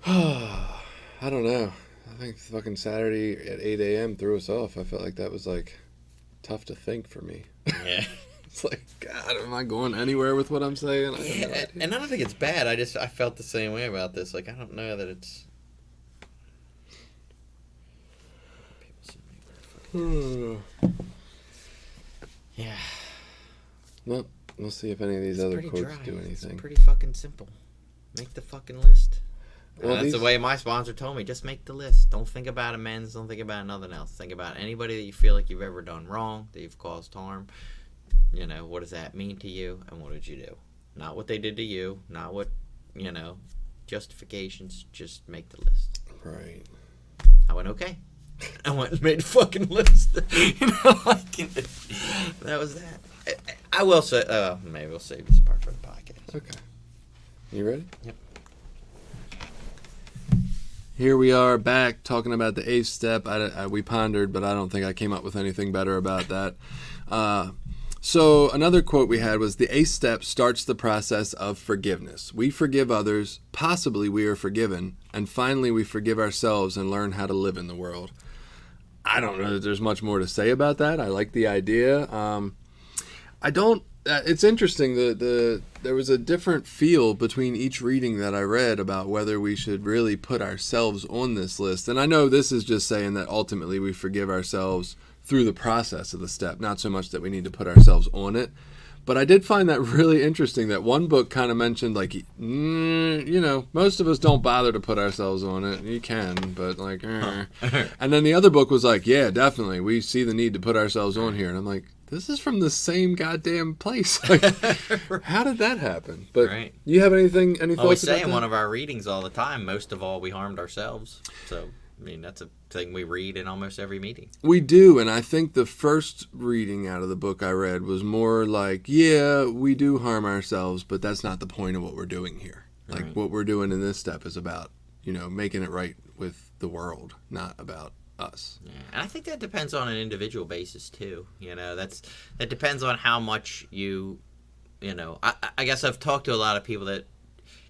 I don't know. I think fucking Saturday at 8 a.m. threw us off. I felt like that was like tough to think for me. Yeah. It's like, God, am I going anywhere with what I'm saying? And I don't think it's bad. I felt the same way about this. Like, I don't know that it's. Yeah. Well, we'll see if any of these other quotes do anything. It's pretty fucking simple. Make the fucking list. Well, that's the way my sponsor told me. Just make the list. Don't think about amends. Don't think about nothing else. Think about anybody that you feel like you've ever done wrong, that you've caused harm. What does that mean to you, and what did you do? Not what they did to you. Not what, justifications. Just make the list. Right. I went, okay. I went and made a fucking list. That was that. I will say, maybe we'll save this part for the podcast. Okay. You ready? Yep. Here we are back talking about the 8th step. We pondered, but I don't think I came up with anything better about that. So another quote we had was, the 8th step starts the process of forgiveness. We forgive others, possibly we are forgiven, and finally we forgive ourselves and learn how to live in the world. I don't know that there's much more to say about that. I like the idea. It's interesting. There was a different feel between each reading that I read about whether we should really put ourselves on this list. And I know this is just saying that ultimately we forgive ourselves through the process of the step, not so much that we need to put ourselves on it. But I did find that really interesting that one book kind of mentioned, like, most of us don't bother to put ourselves on it. You can, but like, And then the other book was like, yeah, definitely. We see the need to put ourselves on here. And I'm like, this is from the same goddamn place. Like, how did that happen? But right. You have any thoughts about that? We say in one of our readings all the time, most of all, we harmed ourselves. So, I mean, that's a thing we read in almost every meeting. We do, and I think the first reading out of the book I read was more like, yeah, we do harm ourselves, but that's not the point of what we're doing here. Like, right. What we're doing in this step is about, making it right with the world, not about us. Yeah. And I think that depends on an individual basis, too. That depends on how much I guess I've talked to a lot of people that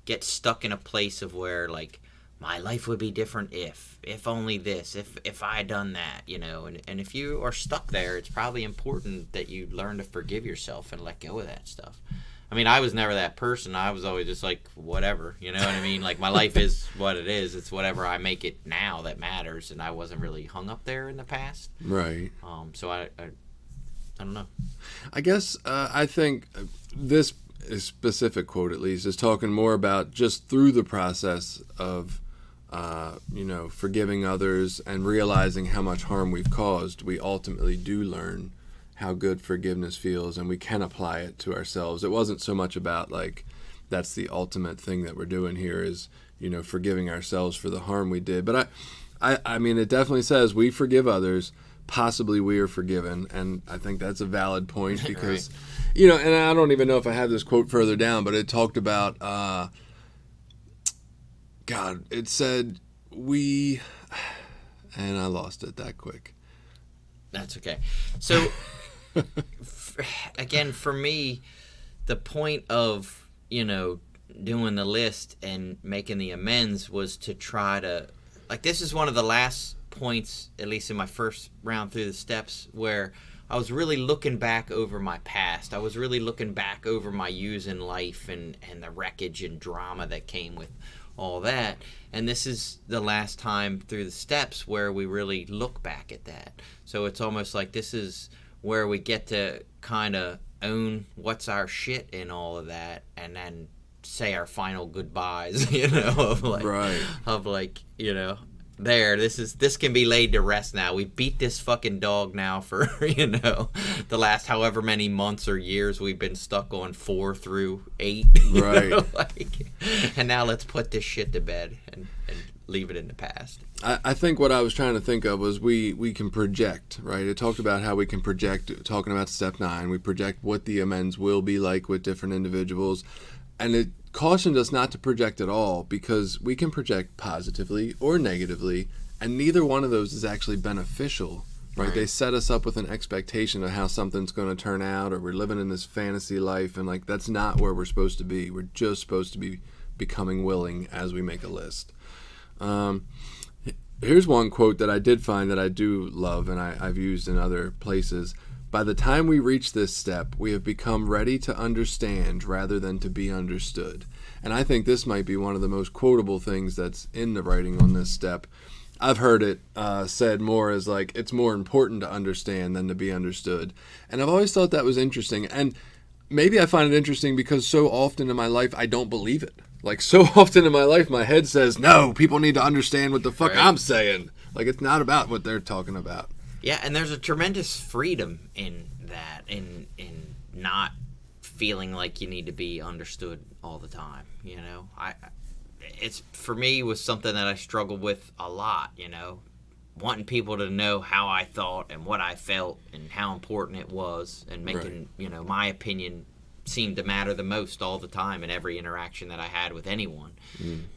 get stuck in a place of where, like, my life would be different if only this, if I had done that, and if you are stuck there, it's probably important that you learn to forgive yourself and let go of that stuff. I mean, I was never that person. I was always just like, whatever, you know what I mean? Like, my life is what it is. It's whatever I make it now that matters, and I wasn't really hung up there in the past. Right. So I don't know. I guess I think this specific quote, at least, is talking more about just through the process of forgiving others and realizing how much harm we've caused, we ultimately do learn how good forgiveness feels, and we can apply it to ourselves. It wasn't so much about, like, that's the ultimate thing that we're doing here is, forgiving ourselves for the harm we did. But I mean, it definitely says we forgive others, possibly we are forgiven, and I think that's a valid point because, right. And I don't even know if I have this quote further down, but it talked about, it said and I lost it that quick. That's okay. So, again, for me, the point of, doing the list and making the amends was to try to, like, this is one of the last points, at least in my first round through the steps, where I was really looking back over my past. I was really looking back over my years in life and the wreckage and drama that came with all that. And this is the last time through the steps where we really look back at that. So it's almost like this is where we get to kind of own what's our shit in all of that, and then say our final goodbyes, this can be laid to rest now. We beat this fucking dog now for, the last however many months or years we've been stuck on 4 through 8. Right. And now let's put this shit to bed and leave it in the past. I think what I was trying to think of was we can project, right? It talked about how we can project, talking about step 9, we project what the amends will be like with different individuals. And it cautioned us not to project at all, because we can project positively or negatively, and neither one of those is actually beneficial, right? They set us up with an expectation of how something's going to turn out, or we're living in this fantasy life, and, like, that's not where we're supposed to be. We're just supposed to be becoming willing as we make a list. Here's one quote that I did find that I do love, and I've used in other places. By the time we reach this step, we have become ready to understand rather than to be understood. And I think this might be one of the most quotable things that's in the writing on this step. I've heard it said more as, like, it's more important to understand than to be understood. And I've always thought that was interesting. And maybe I find it interesting because so often in my life, I don't believe it. Like, so often in my life, my head says, no, people need to understand what the fuck I'm saying. Like, it's not about what they're talking about. Yeah, and there's a tremendous freedom in that, in not feeling like you need to be understood all the time. It's, for me, was something that I struggled with a lot. Wanting people to know how I thought and what I felt and how important it was, and making my opinion seemed to matter the most all the time in every interaction that I had with anyone.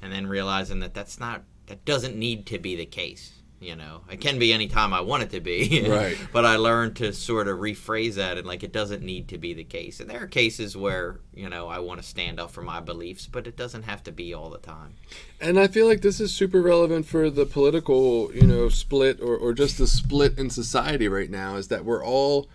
And then realizing that that doesn't need to be the case. It can be any time I want it to be, right? But I learned to sort of rephrase that, and, like, it doesn't need to be the case. And there are cases where, I want to stand up for my beliefs, but it doesn't have to be all the time. And I feel like this is super relevant for the political, split or just the split in society right now, is that we're all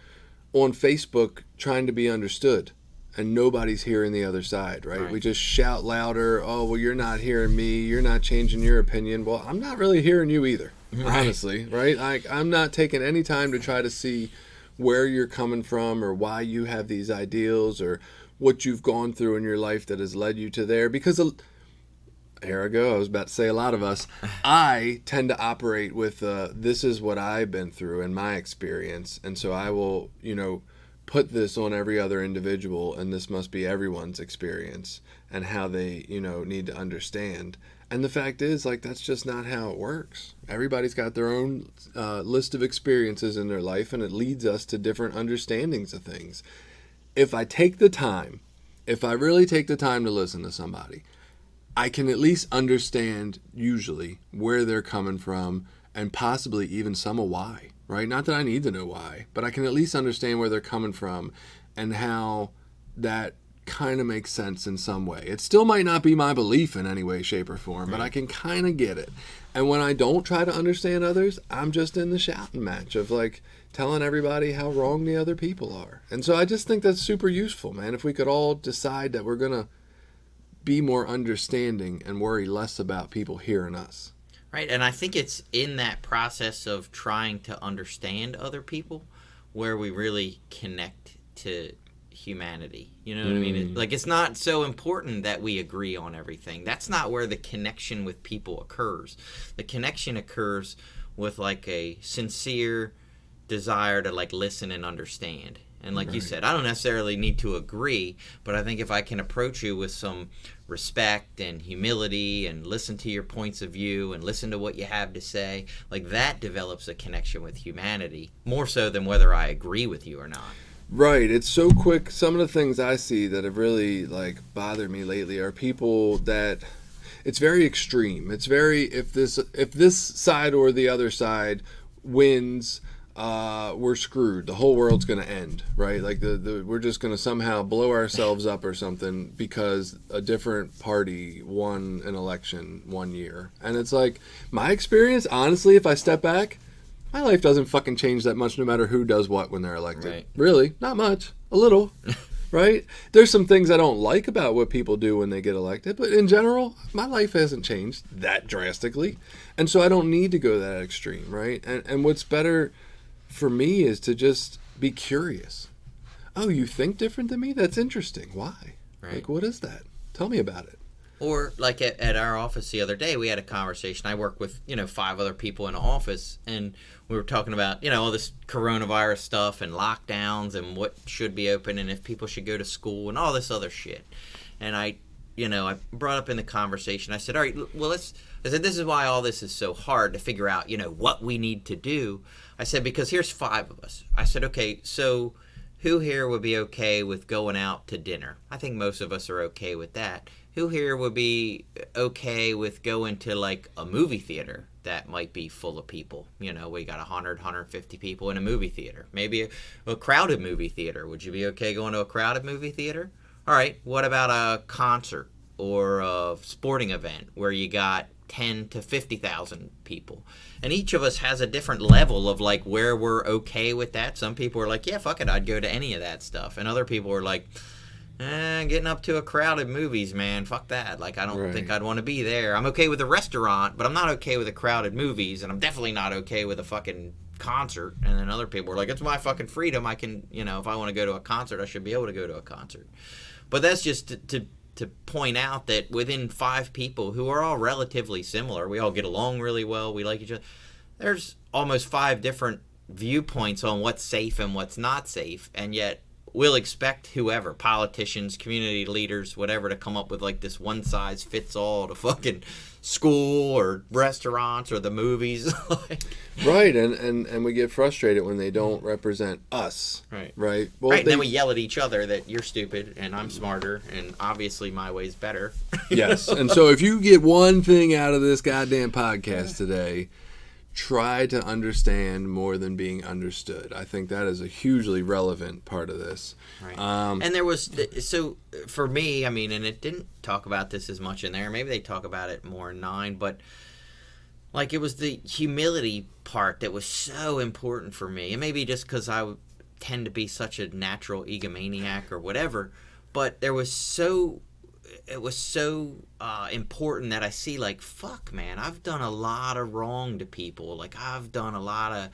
on Facebook trying to be understood. And nobody's hearing the other side, right? We just shout louder, oh, well, you're not hearing me, you're not changing your opinion. Well, I'm not really hearing you either, honestly, right? Like, I'm not taking any time to try to see where you're coming from or why you have these ideals or what you've gone through in your life that has led you to there. Because, here I go, I was about to say a lot of us, I tend to operate with, this is what I've been through in my experience. And so I will, put this on every other individual, and this must be everyone's experience and how they, need to understand. And the fact is, like, that's just not how it works. Everybody's got their own list of experiences in their life, and it leads us to different understandings of things. If I really take the time to listen to somebody, I can at least understand usually where they're coming from, and possibly even some of why, right? Not that I need to know why, but I can at least understand where they're coming from and how that kind of makes sense in some way. It still might not be my belief in any way, shape, or form, but I can kind of get it. And when I don't try to understand others, I'm just in the shouting match of like telling everybody how wrong the other people are. And so I just think that's super useful, man. If we could all decide that we're going to be more understanding and worry less about people hearing us. Right, and I think it's in that process of trying to understand other people where we really connect to humanity. You know what I mean? It's not so important that we agree on everything. That's not where the connection with people occurs. The connection occurs with like a sincere desire to like listen and understand. And like you said, I don't necessarily need to agree, but I think if I can approach you with some respect and humility and listen to your points of view and listen to what you have to say, like that develops a connection with humanity more so than whether I agree with you or not. Right. It's so quick. Some of the things I see that have really like bothered me lately are people that it's very extreme. It's very, if this side or the other side wins, we're screwed. The whole world's going to end, right? Like we're just going to somehow blow ourselves up or something because a different party won an election one year. And it's like, my experience, honestly, if I step back, my life doesn't fucking change that much no matter who does what when they're elected. Right. Really, not much. A little, right? There's some things I don't like about what people do when they get elected, but in general, my life hasn't changed that drastically. And so I don't need to go that extreme, right? And what's better for me is to just be curious. Oh, you think different than me? That's interesting. Why? Right. Like, what is that? Tell me about it. Or like at our office the other day, we had a conversation. I work with 5 other people in the office, and we were talking about all this coronavirus stuff and lockdowns and what should be open and if people should go to school and all this other shit. And I brought up in the conversation. I said, all right, well, I said, this is why all this is so hard to figure out, what we need to do. I said, because here's 5 of us. I said, okay, so who here would be okay with going out to dinner? I think most of us are okay with that. Who here would be okay with going to like a movie theater that might be full of people? We got 100, 150 people in a movie theater. Maybe a crowded movie theater. Would you be okay going to a crowded movie theater? All right, what about a concert or a sporting event where you got 10 to 50,000 people? And each of us has a different level of like where we're okay with that. Some people are like, yeah, fuck it, I'd go to any of that stuff. And other people are like, getting up to a crowded movies, man, fuck that. Like, I don't think I'd want to be there. I'm okay with a restaurant, but I'm not okay with a crowded movies, and I'm definitely not okay with a fucking concert. And then other people are like, it's my fucking freedom. I can, if I want to go to a concert, I should be able to go to a concert. But that's just to point out that within 5 people who are all relatively similar, we all get along really well, we like each other, there's almost 5 different viewpoints on what's safe and what's not safe, and yet we'll expect whoever, politicians, community leaders, whatever, to come up with like this one-size-fits-all to fucking school or restaurants or the movies. Right, and we get frustrated when they don't represent us. Right. Well, right, and then we yell at each other that you're stupid and I'm smarter and obviously my way's better. Yes, and so if you get one thing out of this goddamn podcast today, try to understand more than being understood. I think that is a hugely relevant part of this. Right. And there was, so for me, I mean, and it didn't talk about this as much in there. Maybe they talk about it more in 9, but like it was the humility part that was so important for me. And maybe just because I tend to be such a natural egomaniac or whatever, but it was so important that I see like, fuck, man, I've done a lot of wrong to people. Like I've done a lot of,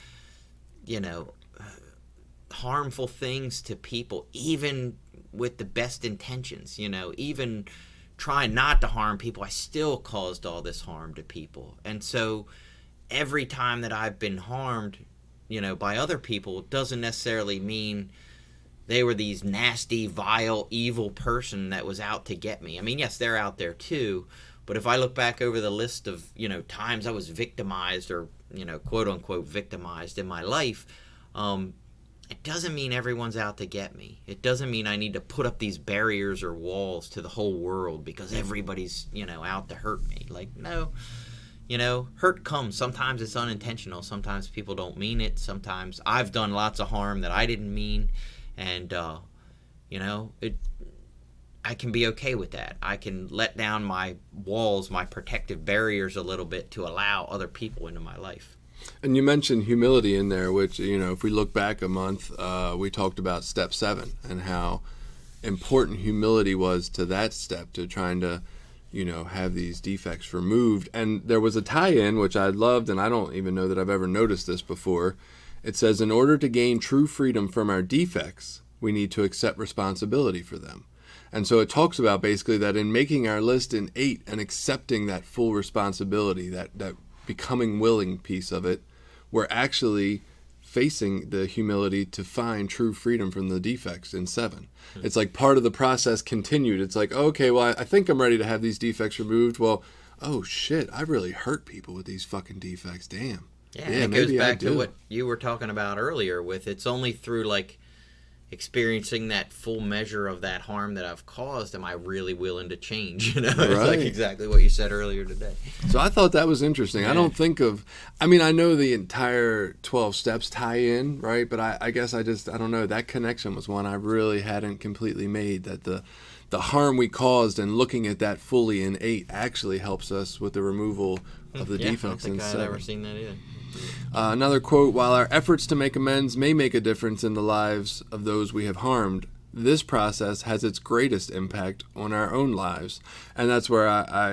harmful things to people, even with the best intentions, even trying not to harm people, I still caused all this harm to people. And so every time that I've been harmed, by other people doesn't necessarily mean they were these nasty, vile, evil person that was out to get me. I mean, yes, they're out there too, but if I look back over the list of, times I was victimized or, quote unquote victimized in my life, it doesn't mean everyone's out to get me. It doesn't mean I need to put up these barriers or walls to the whole world because everybody's, out to hurt me. Like, no. Hurt comes. Sometimes it's unintentional. Sometimes people don't mean it. Sometimes I've done lots of harm that I didn't mean. And, I can be okay with that. I can let down my walls, my protective barriers a little bit to allow other people into my life. And you mentioned humility in there, which, if we look back a month, we talked about step 7 and how important humility was to that step, to trying to, have these defects removed. And there was a tie-in, which I loved, and I don't even know that I've ever noticed this before. It says, in order to gain true freedom from our defects, we need to accept responsibility for them. And so it talks about basically that in making our list in 8 and accepting that full responsibility, that becoming willing piece of it, we're actually facing the humility to find true freedom from the defects in 7. It's like part of the process continued. It's like, okay, well, I think I'm ready to have these defects removed. Well, oh shit, I really hurt people with these fucking defects. Damn. Yeah, and it goes back to what you were talking about earlier with it's only through like experiencing that full measure of that harm that I've caused am I really willing to change. It's like exactly what you said earlier today. So I thought that was interesting. Yeah. I don't think of, I know the entire 12 steps tie in, right? But I guess I don't know, that connection was one I really hadn't completely made, that the harm we caused and looking at that fully in 8 actually helps us with the removal of the defects in 7. I don't think I'd ever seen that either. Another quote, while our efforts to make amends may make a difference in the lives of those we have harmed, this process has its greatest impact on our own lives. And that's where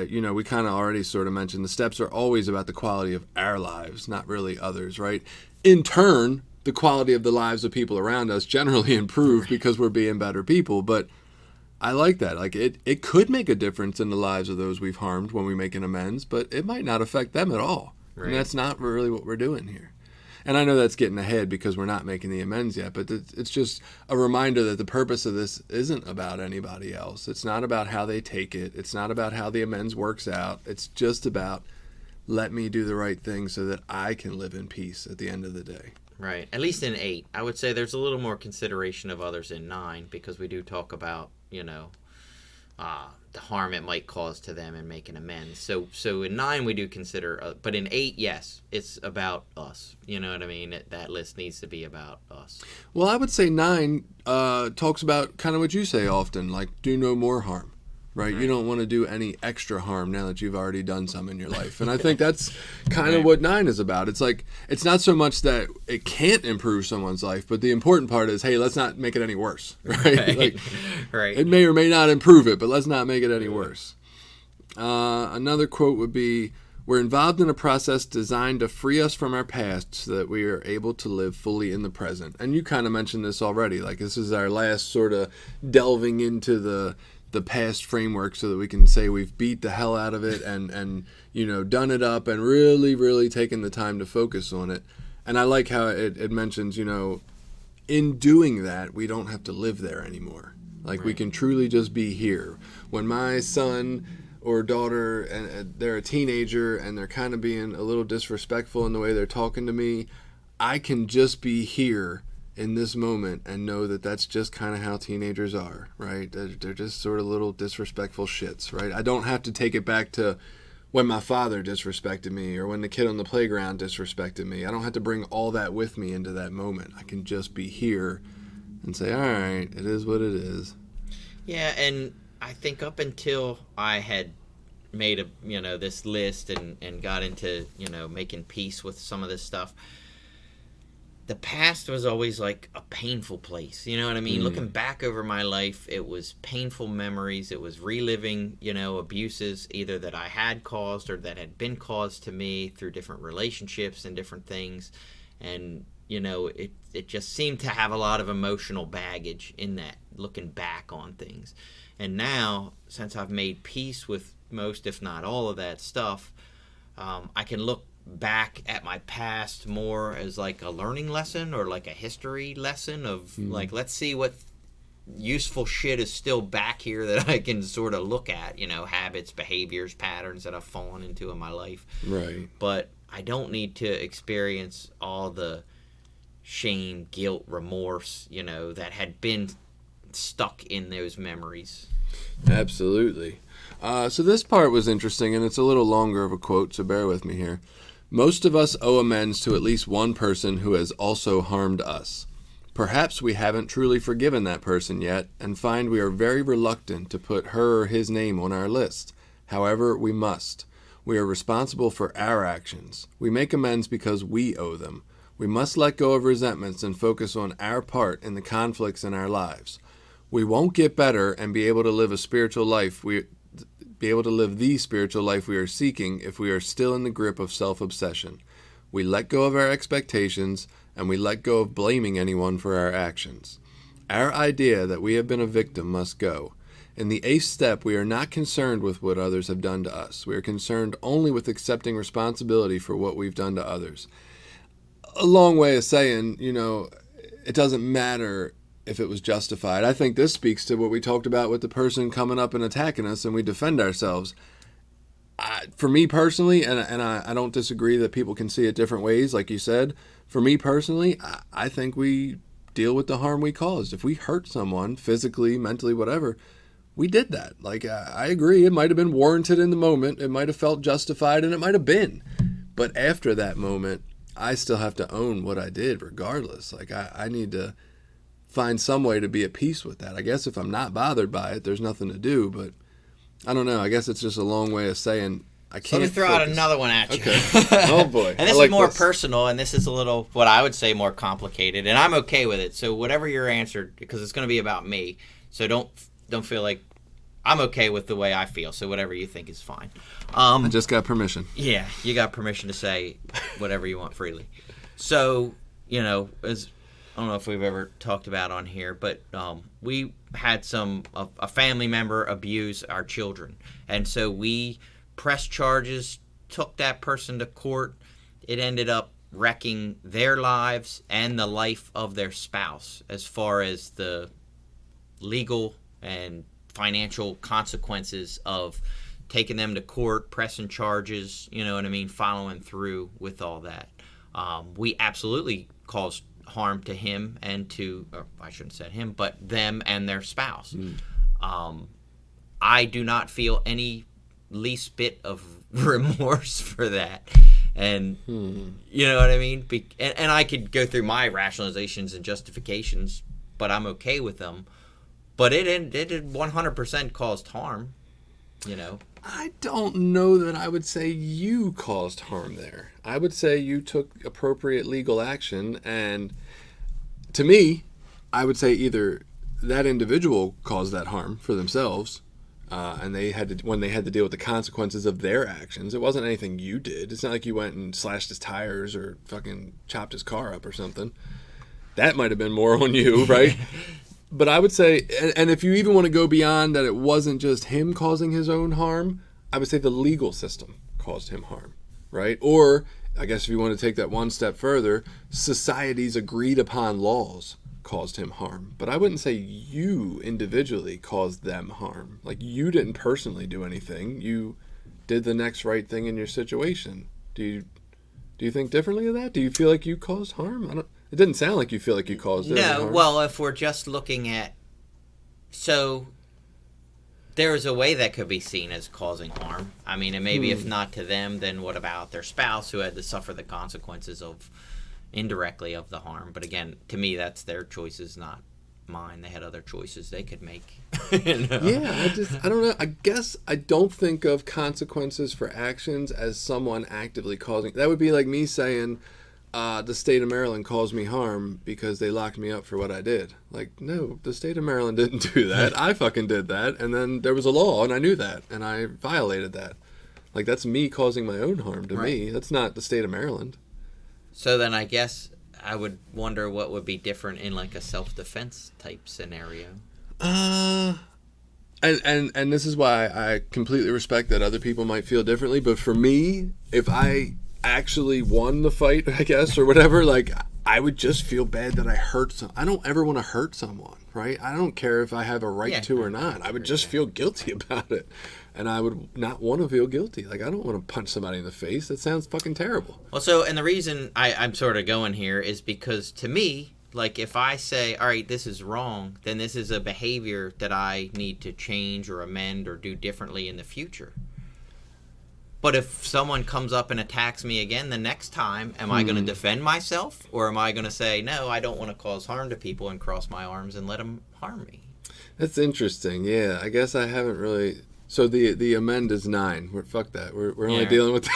we kind of already sort of mentioned the steps are always about the quality of our lives, not really others, right? In turn, the quality of the lives of people around us generally improve because we're being better people. But I like that. Like it could make a difference in the lives of those we've harmed when we make an amends, but it might not affect them at all. Right. And that's not really what we're doing here. And I know that's getting ahead because we're not making the amends yet, but it's just a reminder that the purpose of this isn't about anybody else. It's not about how they take it. It's not about how the amends works out. It's just about let me do the right thing so that I can live in peace at the end of the day. Right. At least in 8. I would say there's a little more consideration of others in 9 because we do talk about, the harm it might cause to them and making amends. So in 9 we do consider, but in 8, yes, it's about us. You know what I mean? That list needs to be about us. Well, I would say 9 talks about kind of what you say often, like do no more harm. Right? You don't want to do any extra harm now that you've already done some in your life. And I think that's kind of what 9 is about. It's like, it's not so much that it can't improve someone's life, but the important part is, hey, let's not make it any worse. Right? Like, right. It may or may not improve it, but let's not make it any worse. Another quote would be, we're involved in a process designed to free us from our past so that we are able to live fully in the present. And you kind of mentioned this already. Like, this is our last sort of delving into the past framework so that we can say we've beat the hell out of it and done it up and really, really taken the time to focus on it. And I like how it mentions, in doing that, we don't have to live there anymore. Like, we can truly just be here. When my son or daughter, and they're a teenager and they're kind of being a little disrespectful in the way they're talking to me, I can just be here in this moment and know that that's just kind of how teenagers are, right? They're just sort of little disrespectful shits, right? I don't have to take it back to when my father disrespected me or when the kid on the playground disrespected me. I don't have to bring all that with me into that moment. I can just be here and say, all right, it is what it is. Yeah, and I think up until I had made this list and got into, making peace with some of this stuff, the past was always like a painful place. You know what I mean? Looking back over my life, it was painful memories. It was reliving, abuses either that I had caused or that had been caused to me through different relationships and different things. And, it just seemed to have a lot of emotional baggage in that, looking back on things. And now, since I've made peace with most, if not all of that stuff, I can look back at my past more as like a learning lesson or like a history lesson of like, let's see what useful shit is still back here that I can sort of look at, habits, behaviors, patterns that I've fallen into in my life. Right. But I don't need to experience all the shame, guilt, remorse, that had been stuck in those memories. Absolutely. So this part was interesting, and it's a little longer of a quote, so bear with me here. Most of us owe amends to at least one person who has also harmed us. Perhaps we haven't truly forgiven that person yet, and find we are very reluctant to put her or his name on our list. However, we must. We are responsible for our actions. We make amends because we owe them. We must let go of resentments and focus on our part in the conflicts in our lives. We won't get better and be able to live the spiritual life we are seeking if we are still in the grip of self-obsession. We let go of our expectations, and we let go of blaming anyone for our actions. Our idea that we have been a victim must go. In the 8th step, we are not concerned with what others have done to us. We are concerned only with accepting responsibility for what we've done to others. A long way of saying, it doesn't matter if it was justified. I think this speaks to what we talked about with the person coming up and attacking us and we defend ourselves. For me personally, and I don't disagree that people can see it different ways, like you said. For me personally, I think we deal with the harm we caused. If we hurt someone physically, mentally, whatever, we did that. I agree, it might have been warranted in the moment. It might have felt justified, and it might have been. But after that moment, I still have to own what I did regardless. I need to find some way to be at peace with that. I guess if I'm not bothered by it, there's nothing to do, but I don't know. I guess it's just a long way of saying I can't. Let me throw out another one at you. Okay. Oh boy. And this is more personal, and this is a little, what I would say, more complicated, and I'm okay with it. So whatever your answer, because it's going to be about me, so don't feel like I'm okay with the way I feel. So whatever you think is fine. I just got permission. Yeah, you got permission to say whatever you want freely. So as I don't know if we've ever talked about on here, but we had a family member abuse our children. And so we pressed charges, took that person to court. It ended up wrecking their lives and the life of their spouse as far as the legal and financial consequences of taking them to court, pressing charges, following through with all that. We absolutely caused harm to him and or I shouldn't say him, but them and their spouse. I do not feel any least bit of remorse for that. And you know what I mean? And I could go through my rationalizations and justifications, but I'm okay with them. But it 100% caused harm, I don't know that I would say you caused harm there. I would say you took appropriate legal action, and to me, I would say either that individual caused that harm for themselves, and when they had to deal with the consequences of their actions. It wasn't anything you did. It's not like you went and slashed his tires or fucking chopped his car up or something. That might have been more on you, right? But I would say, and if you even want to go beyond that, it wasn't just him causing his own harm, I would say the legal system caused him harm, right? Or, I guess if you want to take that one step further, society's agreed upon laws caused him harm. But I wouldn't say you individually caused them harm. You didn't personally do anything. You did the next right thing in your situation. Do you think differently of that? Do you feel like you caused harm? It didn't sound like you feel like you caused it. No, well, if we're just looking at... So, there is a way that could be seen as causing harm. I mean, and maybe if not to them, then what about their spouse who had to suffer the consequences indirectly of the harm? But again, to me, that's their choices, not mine. They had other choices they could make. Yeah, I don't know. I guess I don't think of consequences for actions as someone actively causing... That would be like me saying... the state of Maryland caused me harm because they locked me up for what I did. No, the state of Maryland didn't do that. I fucking did that, and then there was a law, and I knew that, and I violated that. That's me causing my own harm to me. That's not the state of Maryland. So then I guess I would wonder what would be different in a self-defense type scenario. And this is why I completely respect that other people might feel differently, but for me, if I actually won the fight, I guess, or whatever, I would just feel bad that I hurt I don't ever want to hurt someone, right? I don't care if I have a right to or not. I would just feel guilty about it. And I would not want to feel guilty. Like, I don't want to punch somebody in the face. That sounds fucking terrible. Well, so, and the reason I'm sort of going here is because, to me, like, if I say, all right, this is wrong, then this is a behavior that I need to change or amend or do differently in the future. But if someone comes up and attacks me again the next time, am I going to defend myself? Or am I going to say, no, I don't want to cause harm to people and cross my arms and let them harm me? That's interesting. Yeah, I guess I haven't really... So the amend is 9. Fuck that. We're only dealing with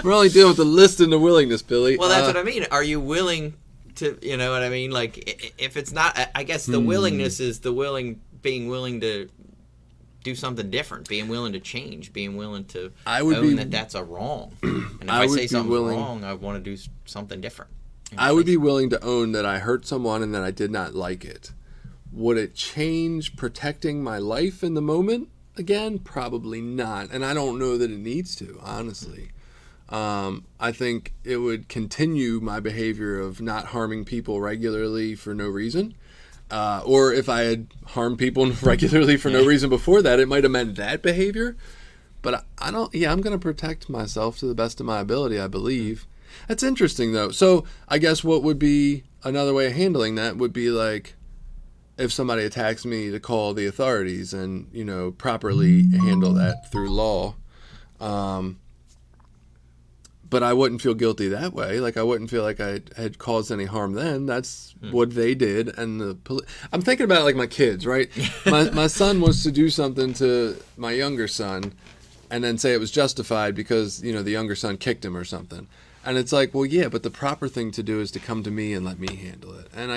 we're only dealing with the list and the willingness, Billy. Well, that's what I mean. Are you willing to? You know what I mean? Like, if it's not, I guess the willingness is being willing to do something different, being willing to change, being willing to own that that's a wrong. And if I say something wrong, I want to do something different. I would be willing to own that I hurt someone and that I did not like it. Would it change protecting my life in the moment? Again, probably not. And I don't know that it needs to, honestly. I think it would continue my behavior of not harming people regularly for no reason. Or if I had harmed people regularly for no reason before that, it might amend that behavior. But I'm going to protect myself to the best of my ability, I believe. That's interesting, though. So I guess what would be another way of handling that would be like, if somebody attacks me, to call the authorities and, properly handle that through law. But I wouldn't feel guilty that way. Like, I wouldn't feel like I had caused any harm then. That's what they did. And I'm thinking about, like, my kids, right? My son wants to do something to my younger son and then say it was justified because, the younger son kicked him or something. And it's like, well, yeah, but the proper thing to do is to come to me and let me handle it. And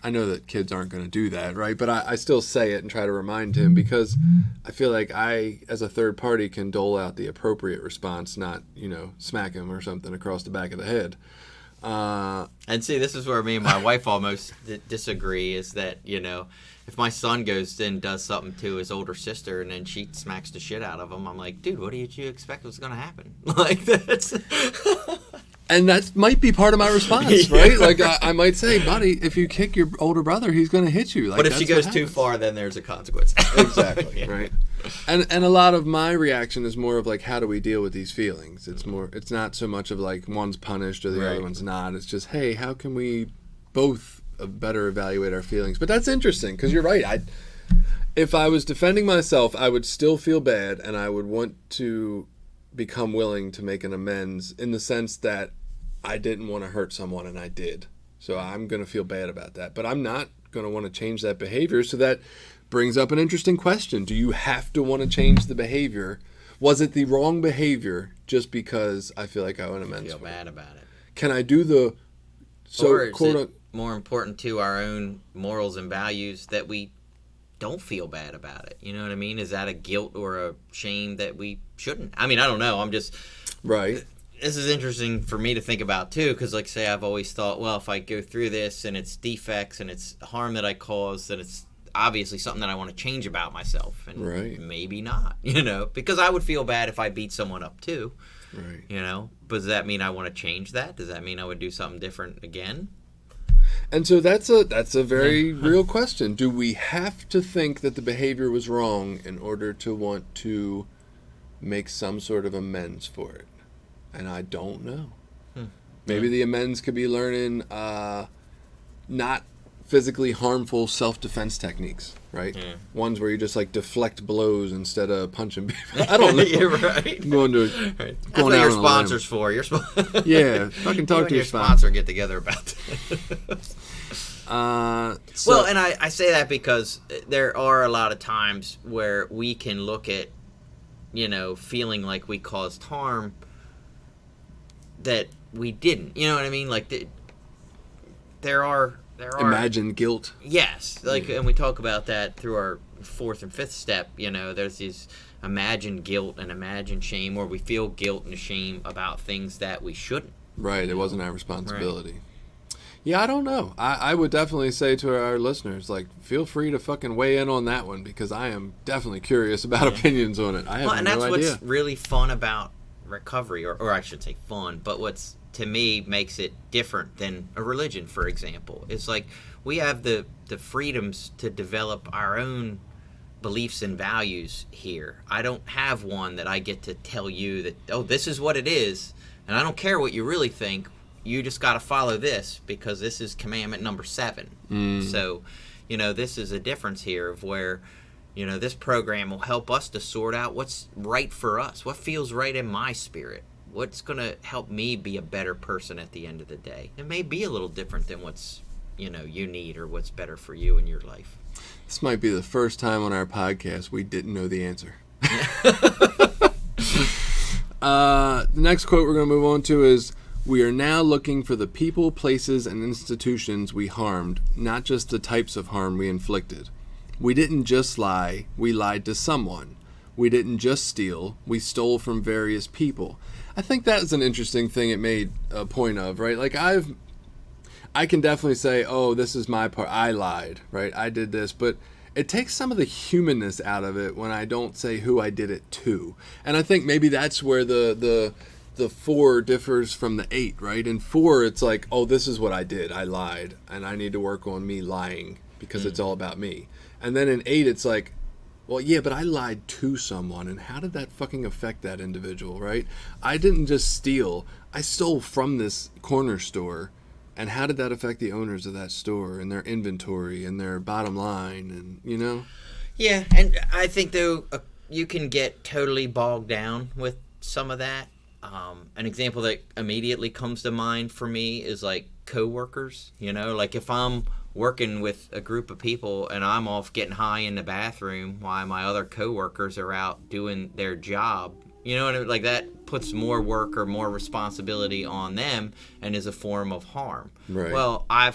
I know that kids aren't going to do that, right? But I still say it and try to remind him because I feel like I, as a third party, can dole out the appropriate response, not, smack him or something across the back of the head. And see, this is where me and my wife almost disagree, is that, if my son goes and does something to his older sister and then she smacks the shit out of him, I'm like, dude, what did you expect was going to happen? Like, that's... And that might be part of my response, right? Like, I might say, buddy, if you kick your older brother, he's going to hit you. Like, but if she goes too far, then there's a consequence. Exactly, right? And a lot of my reaction is more of, like, how do we deal with these feelings? It's not so much of, like, one's punished or the other one's not. It's just, hey, how can we both better evaluate our feelings? But that's interesting, because you're right. If I was defending myself, I would still feel bad, and I would want to become willing to make an amends in the sense that I didn't want to hurt someone and I did. So I'm going to feel bad about that. But I'm not going to want to change that behavior. So that brings up an interesting question. Do you have to want to change the behavior? Was it the wrong behavior just because I feel like I owe an amends? Feel bad about it. Can I do the... or is it more important to our own morals and values that we don't feel bad about it? You know what I mean? Is that a guilt or a shame that we shouldn't? I mean, I don't know. I'm just... Right. This is interesting for me to think about, too, because, like, say, I've always thought, well, if I go through this and it's defects and it's harm that I caused, then it's obviously something that I want to change about myself. And maybe not, because I would feel bad if I beat someone up, too. Right. But does that mean I want to change that? Does that mean I would do something different again? And so that's a very real question. Do we have to think that the behavior was wrong in order to want to make some sort of amends for it? And I don't know. Maybe the amends could be learning not physically harmful self-defense techniques, right? Yeah. Ones where you just like deflect blows instead of punching people. I don't know. You're right. Going to right. That's what your sponsor's for. Yeah, fucking talk to your sponsor. Get together about that. Well, and I say that because there are a lot of times where we can look at, feeling like we caused harm that we didn't. You know what I mean? Like, there are imagined guilt. Yes, and we talk about that through our 4th and 5th step. There's these imagined guilt and imagined shame, where we feel guilt and shame about things that we shouldn't. Right, it wasn't our responsibility. Right. Yeah, I don't know. I would definitely say to our listeners, like, feel free to fucking weigh in on that one, because I am definitely curious about opinions on it. I have no idea. And that's what's really fun about recovery, or I should say fun, but what's to me makes it different than a religion, for example. It's like we have the freedoms to develop our own beliefs and values here. I don't have one that I get to tell you that, oh, this is what it is, and I don't care what you really think. You just got to follow this because this is commandment number 7. So, this is a difference here of where, this program will help us to sort out what's right for us, what feels right in my spirit, what's going to help me be a better person at the end of the day. It may be a little different than what's, you need or what's better for you in your life. This might be the first time on our podcast we didn't know the answer. The next quote we're going to move on to is, "We are now looking for the people, places, and institutions we harmed, not just the types of harm we inflicted. We didn't just lie, we lied to someone. We didn't just steal, we stole from various people." I think that is an interesting thing it made a point of, right? Like I can definitely say, oh, this is my part. I lied, right? I did this, but it takes some of the humanness out of it when I don't say who I did it to. And I think maybe that's where the 4 differs from the 8, right? In 4, it's like, oh, this is what I did. I lied, and I need to work on me lying because it's all about me. And then in 8, it's like, well, yeah, but I lied to someone, and how did that fucking affect that individual, right? I didn't just steal. I stole from this corner store. And how did that affect the owners of that store and their inventory and their bottom line and, Yeah, and I think, though, you can get totally bogged down with some of that. An example that immediately comes to mind for me is, like, coworkers. Like if I'm working with a group of people and I'm off getting high in the bathroom while my other coworkers are out doing their job, like that puts more work or more responsibility on them and is a form of harm. Right. Well, I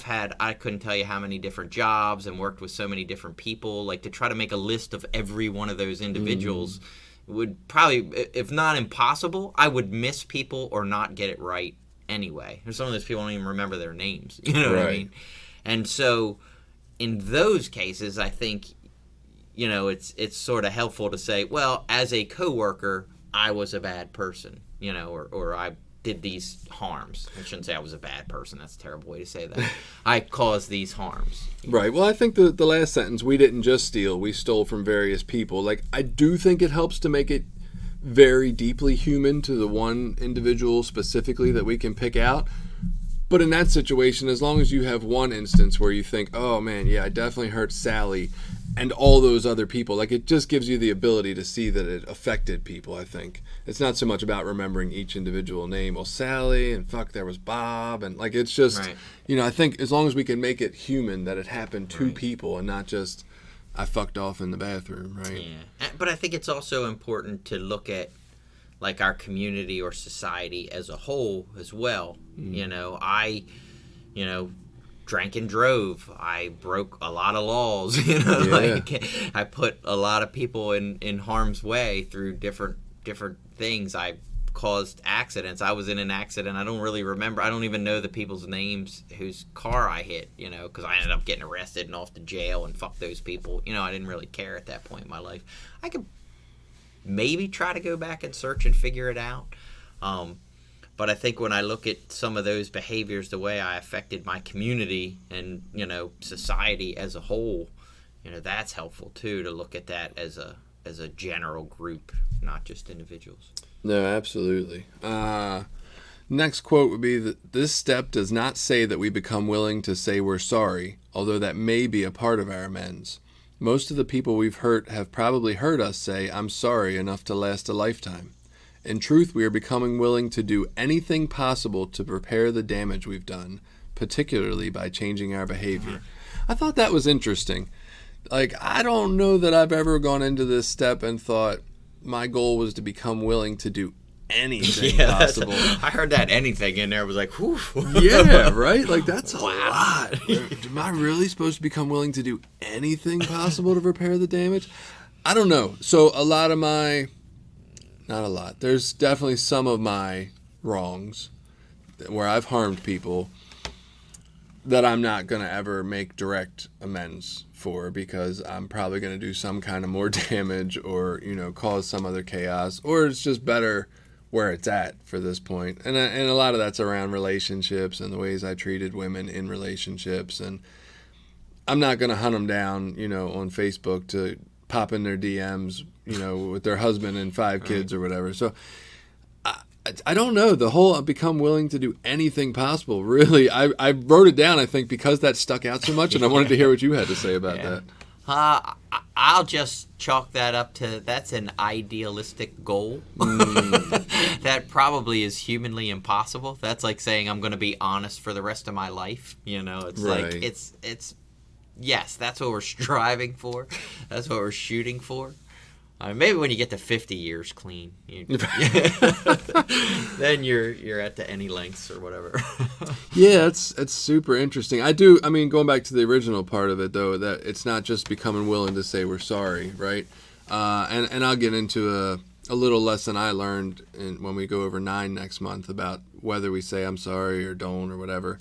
couldn't tell you how many different jobs and worked with so many different people. Like to try to make a list of every one of those individuals would probably, if not impossible, I would miss people or not get it right anyway. Some of those people don't even remember their names. You know what I mean? And so in those cases, I think, it's sort of helpful to say, well, as a coworker, I was a bad person, or I did these harms. I shouldn't say I was a bad person. That's a terrible way to say that. I caused these harms. Right. Well, I think the last sentence, we didn't just steal, we stole from various people. Like, I do think it helps to make it very deeply human to the one individual specifically that we can pick out. But in that situation, as long as you have one instance where you think, oh man, yeah, I definitely hurt Sally and all those other people, like it just gives you the ability to see that it affected people, I think. It's not so much about remembering each individual name. Well, Sally and fuck, there was Bob. And like, it's just, I think as long as we can make it human that it happened to people and not just, I fucked off in the bathroom, right? Yeah. But I think it's also important to look at like our community or society as a whole as well. I drank and drove. I broke a lot of laws. Like I put a lot of people in harm's way through different things. I caused accidents. I was in an accident. I don't really remember. I don't even know the people's names whose car I hit, because I ended up getting arrested and off to jail and fuck those people. I didn't really care at that point in my life. I could maybe try to go back and search and figure it out. But I think when I look at some of those behaviors, the way I affected my community and, society as a whole, that's helpful too, to look at that as a general group, not just individuals. No, absolutely. Next quote would be that this step does not say that we become willing to say we're sorry, although that may be a part of our amends. Most of the people we've hurt have probably heard us say, I'm sorry, enough to last a lifetime. In truth, we are becoming willing to do anything possible to repair the damage we've done, particularly by changing our behavior. I thought that was interesting. Like, I don't know that I've ever gone into this step and thought my goal was to become willing to do anything possible. I heard that anything in there was like, whew. Yeah, right? Like, that's a lot. Am I really supposed to become willing to do anything possible to repair the damage? I don't know. So a lot of not a lot. There's definitely some of my wrongs where I've harmed people that I'm not going to ever make direct amends for because I'm probably going to do some kind of more damage or, cause some other chaos. Or it's just better where it's at for this point. And a lot of that's around relationships and the ways I treated women in relationships. And I'm not going to hunt them down, on Facebook to pop in their DMs, with their husband and 5 kids or whatever. So I don't know. The whole I've become willing to do anything possible. Really, I wrote it down, I think, because that stuck out so much, and I wanted to hear what you had to say about that. I'll just chalk that up to that's an idealistic goal. That probably is humanly impossible. That's like saying I'm going to be honest for the rest of my life. It's Right. like it's yes, that's what we're striving for. That's what we're shooting for. Maybe when you get to 50 years clean, then you're at to any lengths or whatever. Yeah, it's super interesting. I mean, going back to the original part of it, though, that it's not just becoming willing to say we're sorry, right? And I'll get into a little lesson I learned when we go over 9 next month about whether we say I'm sorry or don't or whatever.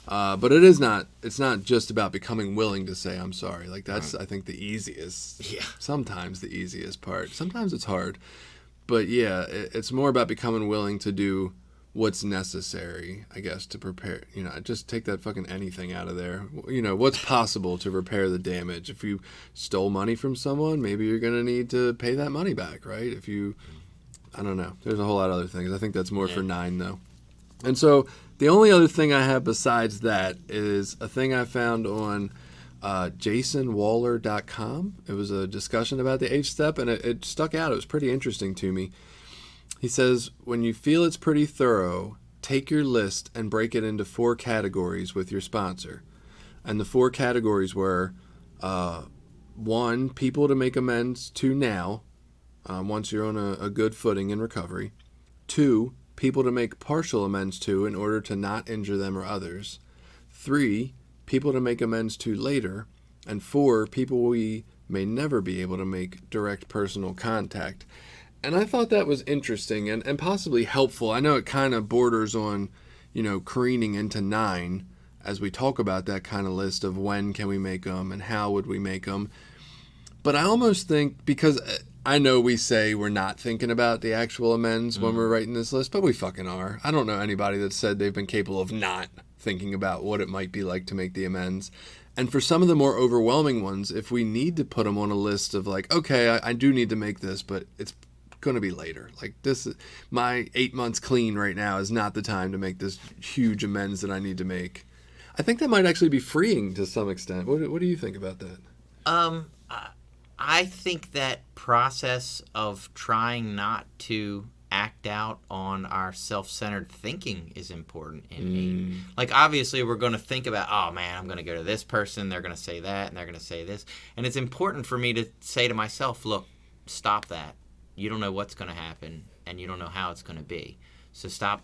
But it's not just about becoming willing to say I'm sorry. Like that's, I think, the easiest, sometimes the easiest part. Sometimes it's hard, but yeah, it's more about becoming willing to do what's necessary, I guess, to prepare, just take that fucking anything out of there. What's possible to repair the damage. If you stole money from someone, maybe you're going to need to pay that money back, right? I don't know. There's a whole lot of other things. I think that's more for 9 though. And so the only other thing I have besides that is a thing I found on jasonwaller.com. It was a discussion about the 8th step, and it stuck out. It was pretty interesting to me. He says, when you feel it's pretty thorough, take your list and break it into 4 categories with your sponsor. And the 4 categories were 1, people to make amends to now, once you're on a good footing in recovery. 2, people to make partial amends to in order to not injure them or others. 3, people to make amends to later. And 4, people we may never be able to make direct personal contact. And I thought that was interesting and possibly helpful. I know it kind of borders on, careening into 9 as we talk about that kind of list of when can we make them and how would we make them. But I almost think, because I know we say we're not thinking about the actual amends when we're writing this list, but we fucking are. I don't know anybody that said they've been capable of not thinking about what it might be like to make the amends. And for some of the more overwhelming ones, if we need to put them on a list of like, okay, I do need to make this, but it's going to be later. Like this, my 8 months clean right now is not the time to make this huge amends that I need to make. I think that might actually be freeing to some extent. What do you think about that? I think that process of trying not to act out on our self-centered thinking is important in 8. Like, obviously, we're going to think about, oh, man, I'm going to go to this person, they're going to say that, and they're going to say this. And it's important for me to say to myself, look, stop that. You don't know what's going to happen, and you don't know how it's going to be. So stop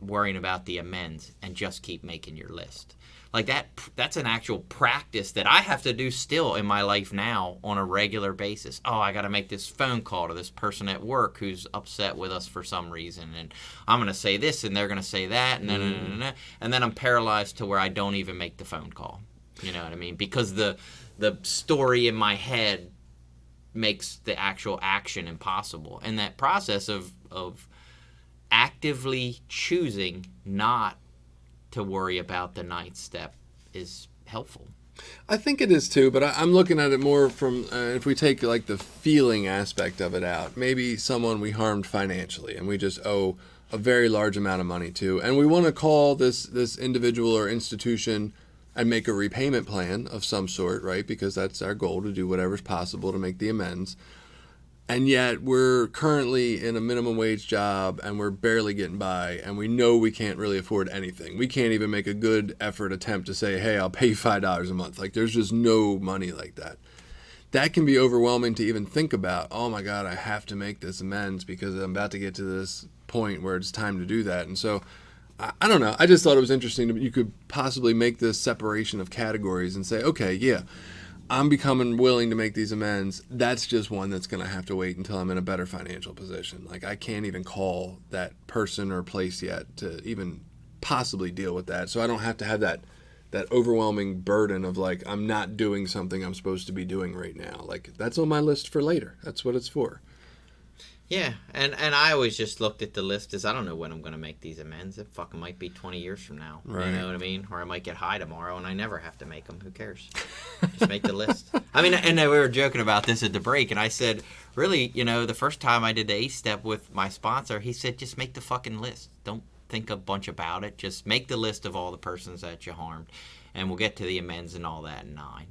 worrying about the amends and just keep making your list. Like that's an actual practice that I have to do still in my life now on a regular basis. Oh, I got to make this phone call to this person at work who's upset with us for some reason, and I'm going to say this and they're going to say that, and and then I'm paralyzed to where I don't even make the phone call. You know what I mean? Because the story in my head makes the actual action impossible. And that process of actively choosing not to worry about the 9th step is helpful. I think it is too, but I'm looking at it more from if we take like the feeling aspect of it out. Maybe someone we harmed financially and we just owe a very large amount of money to, and we want to call this individual or institution and make a repayment plan of some sort, right? Because that's our goal, to do whatever's possible to make the amends. And yet we're currently in a minimum wage job and we're barely getting by, and we know we can't really afford anything. We can't even make a good effort attempt to say, hey, I'll pay you $5 a month. Like, there's just no money like that. That can be overwhelming to even think about. Oh my God, I have to make this amends because I'm about to get to this point where it's time to do that. And so I don't know. I just thought it was interesting. You could possibly make this separation of categories and say, okay, yeah, I'm becoming willing to make these amends. That's just one that's going to have to wait until I'm in a better financial position. Like, I can't even call that person or place yet to even possibly deal with that. So I don't have to have that overwhelming burden of like, I'm not doing something I'm supposed to be doing right now. Like, that's on my list for later. That's what it's for. Yeah, and I always just looked at the list as I don't know when I'm going to make these amends. It fucking might be 20 years from now. Right. You know what I mean? Or I might get high tomorrow and I never have to make them. Who cares? Just make the list. I mean, and we were joking about this at the break, and I said, really, you know, the first time I did the 8-step with my sponsor, he said, just make the fucking list. Don't think a bunch about it. Just make the list of all the persons that you harmed, and we'll get to the amends and all that in 9.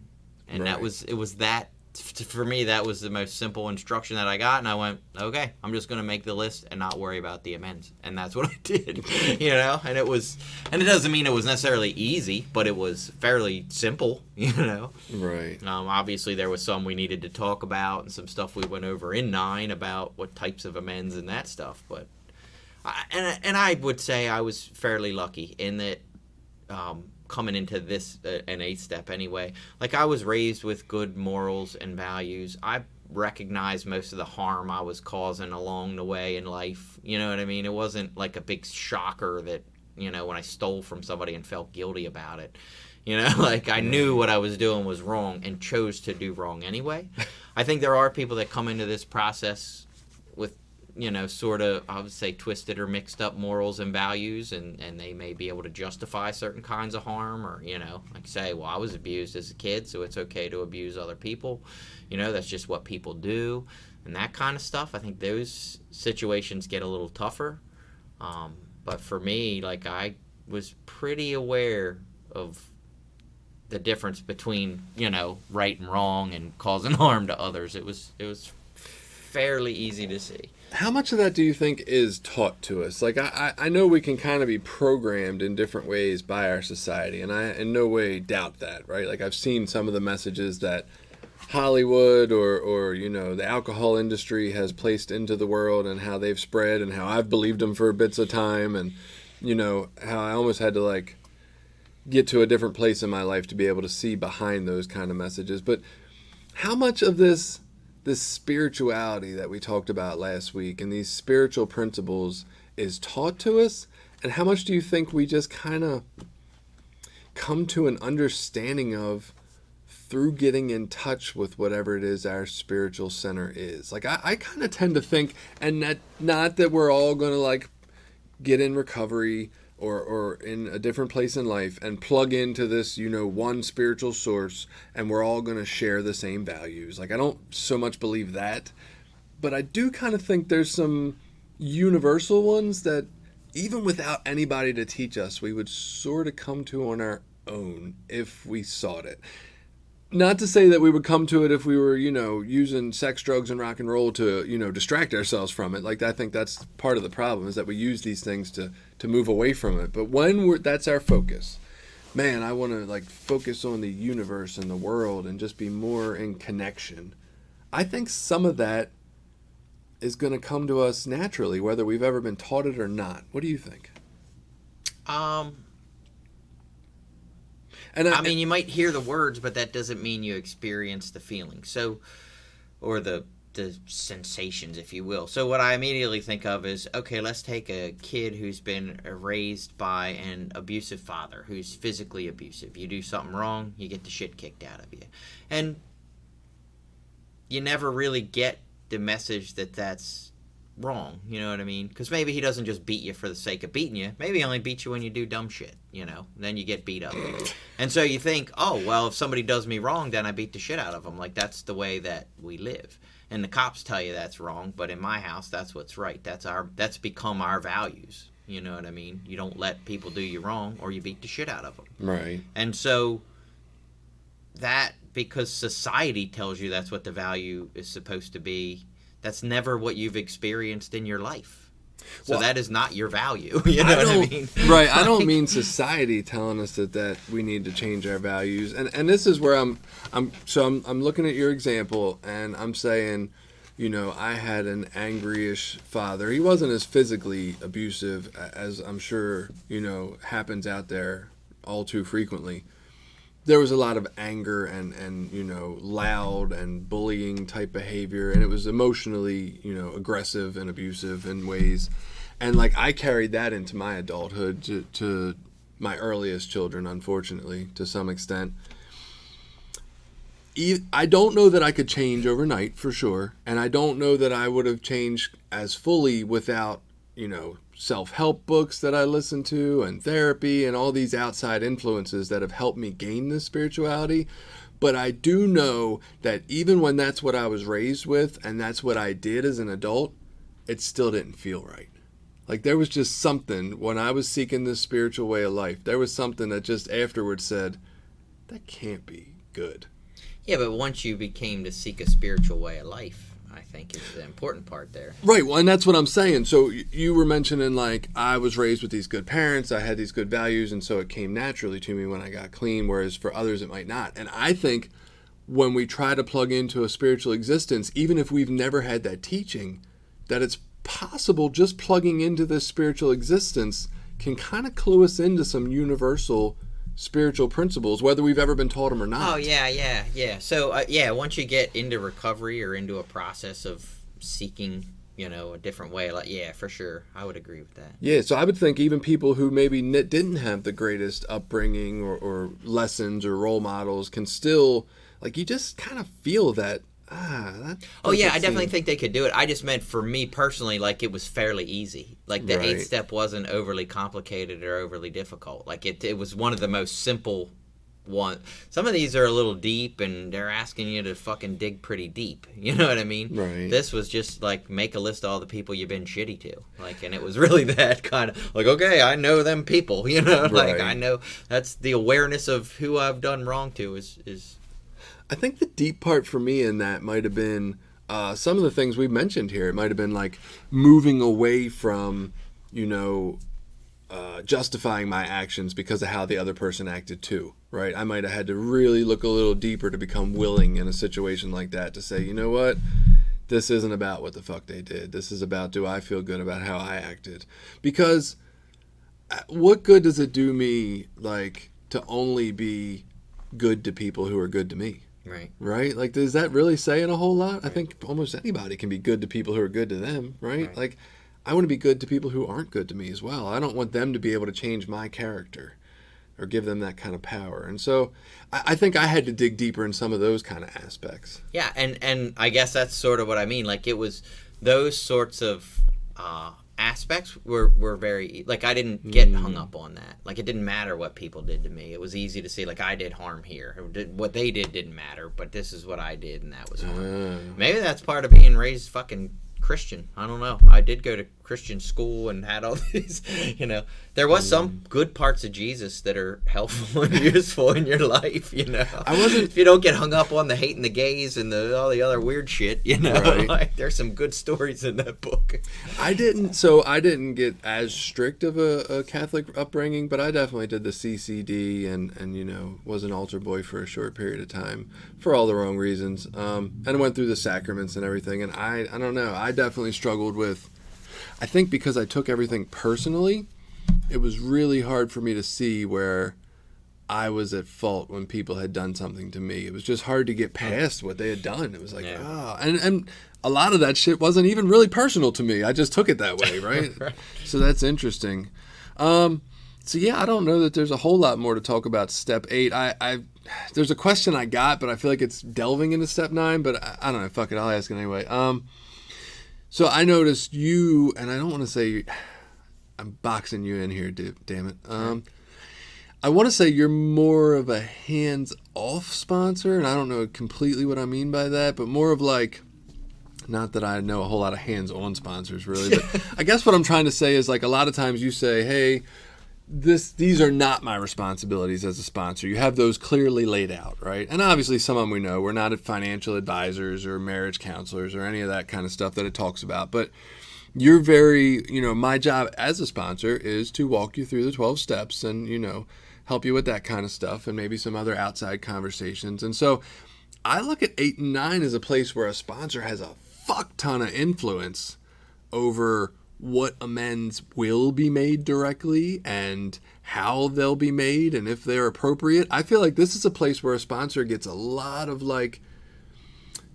And Right. it was that. For me, that was the most simple instruction that I got, and I went, okay, I'm just going to make the list and not worry about the amends, and that's what I did, you know. And it doesn't mean it was necessarily easy, but it was fairly simple, you know. Right. Obviously, there was some we needed to talk about, and some stuff we went over in 9 about what types of amends and that stuff. But I would say I was fairly lucky in that. Coming into this an 8-step anyway, like I was raised with good morals and values. I recognized most of the harm I was causing along the way in life. You know what I mean? It wasn't like a big shocker that, you know, when I stole from somebody and felt guilty about it. You know, like I knew what I was doing was wrong and chose to do wrong anyway. I think there are people that come into this process with, you know, sort of, I would say, twisted or mixed up morals and values, and they may be able to justify certain kinds of harm, or, you know, like say, well, I was abused as a kid, so it's okay to abuse other people. You know, that's just what people do, and that kind of stuff. I think those situations get a little tougher. But for me, like, I was pretty aware of the difference between, you know, right and wrong and causing harm to others. It was fairly easy to see. How much of that do you think is taught to us? Like, I know we can kind of be programmed in different ways by our society, and I in no way doubt that, right? Like, I've seen some of the messages that Hollywood or you know, the alcohol industry has placed into the world, and how they've spread, and how I've believed them for bits of time, and, you know, how I almost had to, like, get to a different place in my life to be able to see behind those kind of messages. But how much of this spirituality that we talked about last week and these spiritual principles is taught to us, and how much do you think we just kind of come to an understanding of through getting in touch with whatever it is our spiritual center is? Like, I kind of tend to think, and that not that we're all going to, like, get in recovery or in a different place in life and plug into this, you know, one spiritual source, and we're all going to share the same values. Like, I don't so much believe that, but I do kind of think there's some universal ones that even without anybody to teach us, we would sort of come to on our own if we sought it. Not to say that we would come to it if we were, you know, using sex, drugs, and rock and roll to, you know, distract ourselves from it. Like, I think that's part of the problem, is that we use these things to move away from it. But when that's our focus, man, I want to, like, focus on the universe and the world and just be more in connection. I think some of that is going to come to us naturally, whether we've ever been taught it or not. What do you think? And I mean, you might hear the words, but that doesn't mean you experience the feeling. So, or the sensations, if you will. So what I immediately think of is, okay, let's take a kid who's been raised by an abusive father, who's physically abusive. You do something wrong, you get the shit kicked out of you. And you never really get the message that that's wrong, you know what I mean? Because maybe he doesn't just beat you for the sake of beating you. Maybe he only beats you when you do dumb shit, you know? Then you get beat up. And so you think, oh, well, if somebody does me wrong, then I beat the shit out of them. Like, that's the way that we live. And the cops tell you that's wrong, but in my house, that's what's right. That's become our values, you know what I mean? You don't let people do you wrong, or you beat the shit out of them. Right. And so that, because society tells you that's what the value is supposed to be, that's never what you've experienced in your life. So well, that is not your value. You know what I mean? Right. I don't mean society telling us that we need to change our values. And this is where I'm looking at your example, and I'm saying, you know, I had an angryish father. He wasn't as physically abusive as I'm sure, you know, happens out there all too frequently. There was a lot of anger and you know, loud and bullying type behavior, and it was emotionally, you know, aggressive and abusive in ways. And, like, I carried that into my adulthood to my earliest children, unfortunately, to some extent. I don't know that I could change overnight for sure, and I don't know that I would have changed as fully without, self-help books that I listen to and therapy and all these outside influences that have helped me gain this spirituality. But I do know that even when that's what I was raised with and that's what I did as an adult, it still didn't feel right. Like there was just something when I was seeking this spiritual way of life, there was something that just afterwards said, that can't be good. Yeah, but once you became to seek a spiritual way of life, I think is the important part there. Right, well, and that's what I'm saying. So you were mentioning, like, I was raised with these good parents, I had these good values, and so it came naturally to me when I got clean, whereas for others it might not. And I think when we try to plug into a spiritual existence, even if we've never had that teaching, that it's possible just plugging into this spiritual existence can kind of clue us into some universal spiritual principles, whether we've ever been taught them or not. Oh, yeah. So, once you get into recovery or into a process of seeking, a different way, for sure, I would agree with that. Yeah, so I would think even people who maybe didn't have the greatest upbringing or lessons or role models can still, like, you just kind of feel that, I definitely think they could do it. I just meant for me personally, like it was fairly easy. Like the 8th step wasn't overly complicated or overly difficult. Like it was one of the most simple ones. Some of these are a little deep and they're asking you to fucking dig pretty deep. You know what I mean? Right. This was just like make a list of all the people you've been shitty to. Like, and it was really that kind of like, okay, I know them people, like I know that's the awareness of who I've done wrong to is I think the deep part for me in that might have been some of the things we mentioned here. It might have been like moving away from, justifying my actions because of how the other person acted too, right? I might have had to really look a little deeper to become willing in a situation like that to say, you know what? This isn't about what the fuck they did. This is about, do I feel good about how I acted? Because what good does it do me, like, to only be good to people who are good to me? Right? Like, does that really say a whole lot? Right. I think almost anybody can be good to people who are good to them, right? Like, I want to be good to people who aren't good to me as well. I don't want them to be able to change my character or give them that kind of power. And so I think I had to dig deeper in some of those kind of aspects. Yeah, and I guess that's sort of what I mean. Like, it was those sorts of aspects were very, like, I didn't get hung up on that. Like, it didn't matter what people did to me. It was easy to see, like, I did harm here. What they did didn't matter, but this is what I did, and that was harm. Maybe that's part of being raised fucking Christian. I don't know. I did go to Christian school and had all these, there was some good parts of Jesus that are helpful and useful in your life, if you don't get hung up on the hating the gays and all the other weird shit, Right. Like there's some good stories in that book. I didn't get as strict of a Catholic upbringing, but I definitely did the CCD and was an altar boy for a short period of time for all the wrong reasons. And I went through the sacraments and everything, and I don't know, I definitely struggled with, I think because I took everything personally, it was really hard for me to see where I was at fault when people had done something to me. It was just hard to get past what they had done. It was like, and a lot of that shit wasn't even really personal to me. I just took it that way, right? Right. So that's interesting. So yeah, I don't know that there's a whole lot more to talk about step 8. There's a question I got, but I feel like it's delving into step 9, but I don't know. Fuck it, I'll ask it anyway. So I noticed you, and I don't want to say I'm boxing you in here, damn it. I want to say you're more of a hands-off sponsor, and I don't know completely what I mean by that, but more of like, not that I know a whole lot of hands-on sponsors really, but I guess what I'm trying to say is, like, a lot of times you say, hey, these are not my responsibilities as a sponsor. You have those clearly laid out, right? And obviously some of them we know. We're not financial advisors or marriage counselors or any of that kind of stuff that it talks about. But you're very, my job as a sponsor is to walk you through the 12 steps and, help you with that kind of stuff and maybe some other outside conversations. And so I look at 8 and 9 as a place where a sponsor has a fuck ton of influence over what amends will be made directly and how they'll be made and if they're appropriate. I feel like this is a place where a sponsor gets a lot of like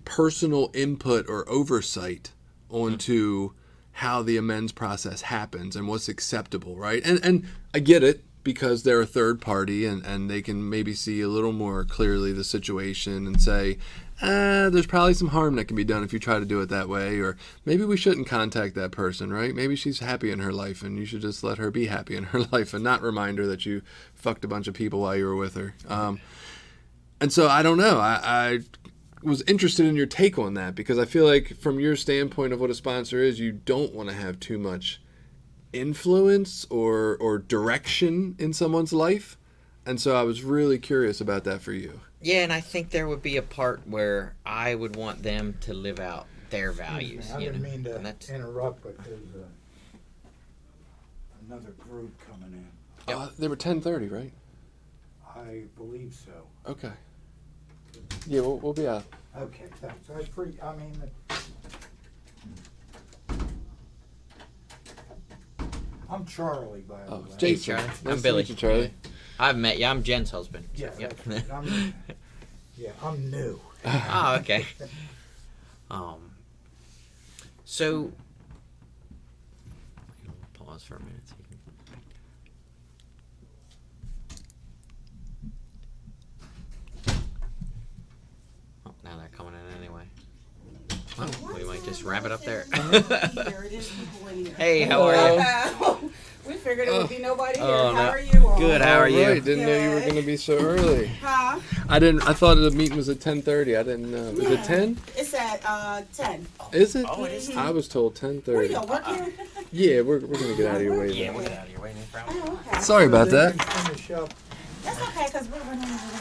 personal input or oversight onto how the amends process happens and what's acceptable, right? And I get it. because they're a third party and they can maybe see a little more clearly the situation and say, there's probably some harm that can be done if you try to do it that way, or maybe we shouldn't contact that person, right? Maybe she's happy in her life and you should just let her be happy in her life and not remind her that you fucked a bunch of people while you were with her. And so I don't know. I was interested in your take on that, because I feel like from your standpoint of what a sponsor is, you don't want to have too much influence or direction in someone's life. And so I was really curious about that for you. Yeah, and I think there would be a part where I would want them to live out their values. I didn't mean to And that's- interrupt, but there's another group coming in. They were 10:30, right? I believe so. Okay. Yeah, we'll be out. Okay, thanks. I'm Charlie, by the Oh, way. Jason. Charlie. Nice I'm to Billy. meet you, Charlie. I've met you. I'm Jen's husband. Yeah, Yep. that's right. I'm new. Oh, okay. So pause for a minute. So you can... Oh, now they're coming in anyway. Well, we might just wrap it up there. There it is, people in here. Hey, how are you? Hello. We figured it would be nobody here. Oh, How no. are you all? Good. How are you? Right, didn't know you were going to be so early. Huh? I thought the meeting was at 10:30. I didn't know. Is it 10? It's at 10. Is it? Oh, it is. I was told Where 10:30. y'all work here? Yeah, we're going to get out of your way. Yeah, now. we'll get out of your way. No problem. Oh, okay. Sorry about that. Finish up. That's okay, because we're running over